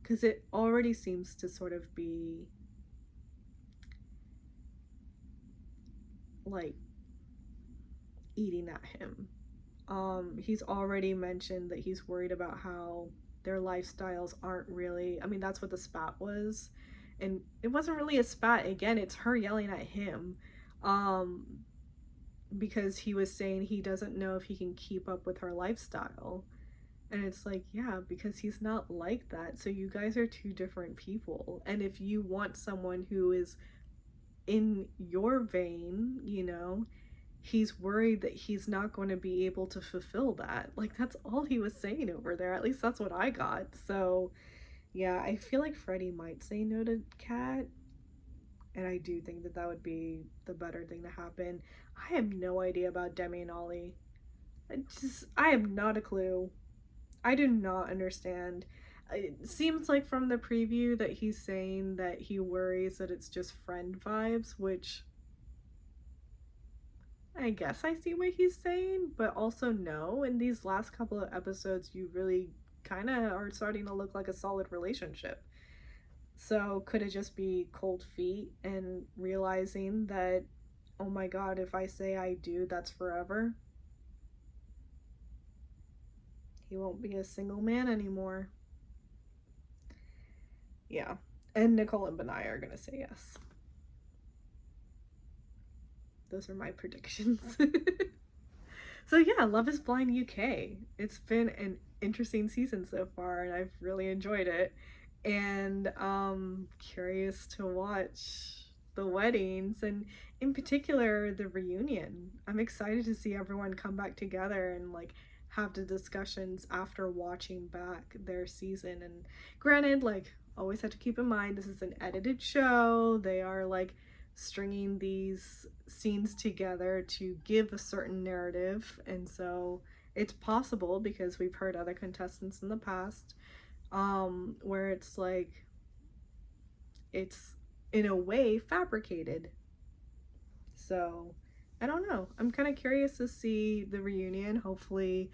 Because it already seems to sort of be like eating at him. He's already mentioned that he's worried about how their lifestyles aren't really, I mean, that's what the spat was, and it wasn't really a spat. Again, it's her yelling at him, um because he was saying he doesn't know if he can keep up with her lifestyle. And it's like, yeah, because he's not like that. So you guys are two different people, and if you want someone who is in your vein, you know, he's worried that he's not going to be able to fulfill that. Like, that's all he was saying over there. At least that's what I got. So, yeah, I feel like Freddie might say no to Kat. And I do think that that would be the better thing to happen. I have no idea about Demi and Ollie. I have not a clue. I do not understand. It seems like from the preview that he's saying that he worries that it's just friend vibes, which I guess I see what he's saying, but also no. In these last couple of episodes, you really kind of are starting to look like a solid relationship. So could it just be cold feet and realizing that, oh my god, if I say I do, that's forever? He won't be a single man anymore. Yeah. And Nicole and Benai are going to say yes. Those are my predictions. So yeah, Love is Blind UK. It's been an interesting season so far, and I've really enjoyed it. And curious to watch the weddings, and in particular the reunion. I'm excited to see everyone come back together and like have the discussions after watching back their season. And granted, like, always have to keep in mind this is an edited show. They are like stringing these scenes together to give a certain narrative, and so it's possible, because we've heard other contestants in the past where it's like it's in a way fabricated. So I don't know, I'm kind of curious to see the reunion. Hopefully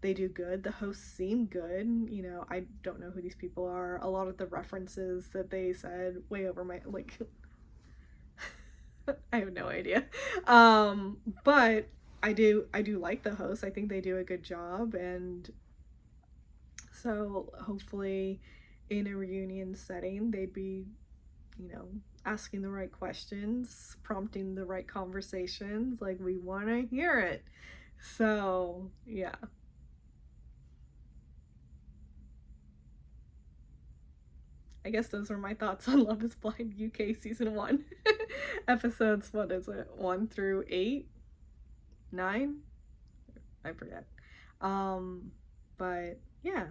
they do good. The hosts seem good. You know, I don't know who these people are. A lot of the references that they said way over my, like, I have no idea. But I do like the hosts. I think they do a good job, and so hopefully in a reunion setting they'd be, you know, asking the right questions, prompting the right conversations. Like, we want to hear it. So, yeah. I guess those are my thoughts on Love is Blind UK season 1. Episodes, what is it? 1 through 8? 9? I forget. But yeah.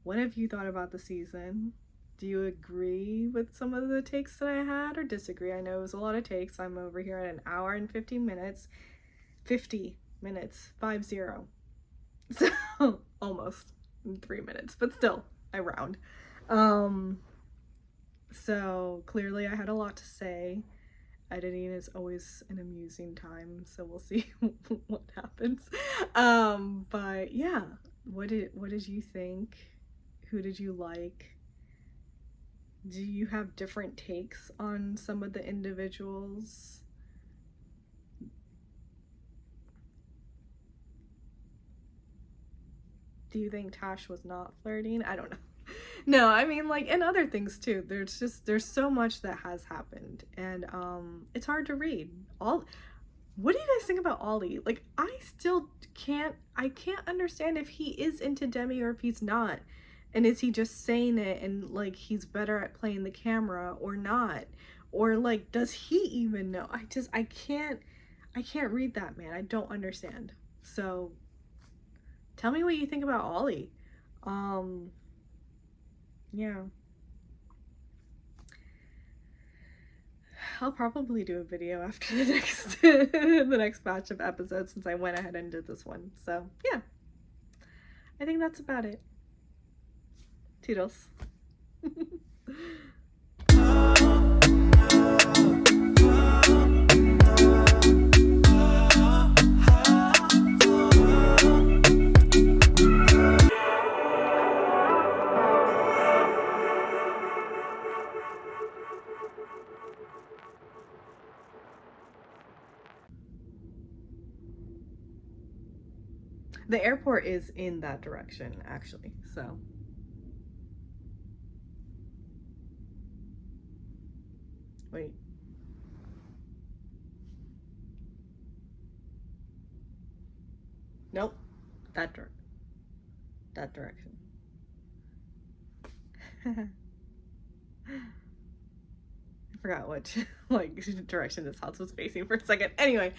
What have you thought about the season? Do you agree with some of the takes that I had, or disagree? I know it was a lot of takes. I'm over here at an hour and 15 minutes. 50 minutes. 50. So almost 3 minutes, but still, I round. So clearly I had a lot to say. Editing is always an amusing time, so we'll see what happens. But yeah, what did you think? Who did you like? Do you have different takes on some of the individuals? Do you think Tash was not flirting? I don't know. No, I mean, like, and other things too. There's so much that has happened, and it's hard to read. What do you guys think about Ollie? Like, I still can't understand if he is into Demi or if he's not. And is he just saying it and like he's better at playing the camera or not? Or like, does he even know? I can't read that, man. I don't understand. So tell me what you think about Ollie. Um yeah. I'll probably do a video after the next the next batch of episodes, since I went ahead and did this one. So yeah, I think that's about it. Toodles. The airport is in that direction, actually, so. Wait. Nope. That direction. I forgot which, like, direction this house was facing for a second. Anyway,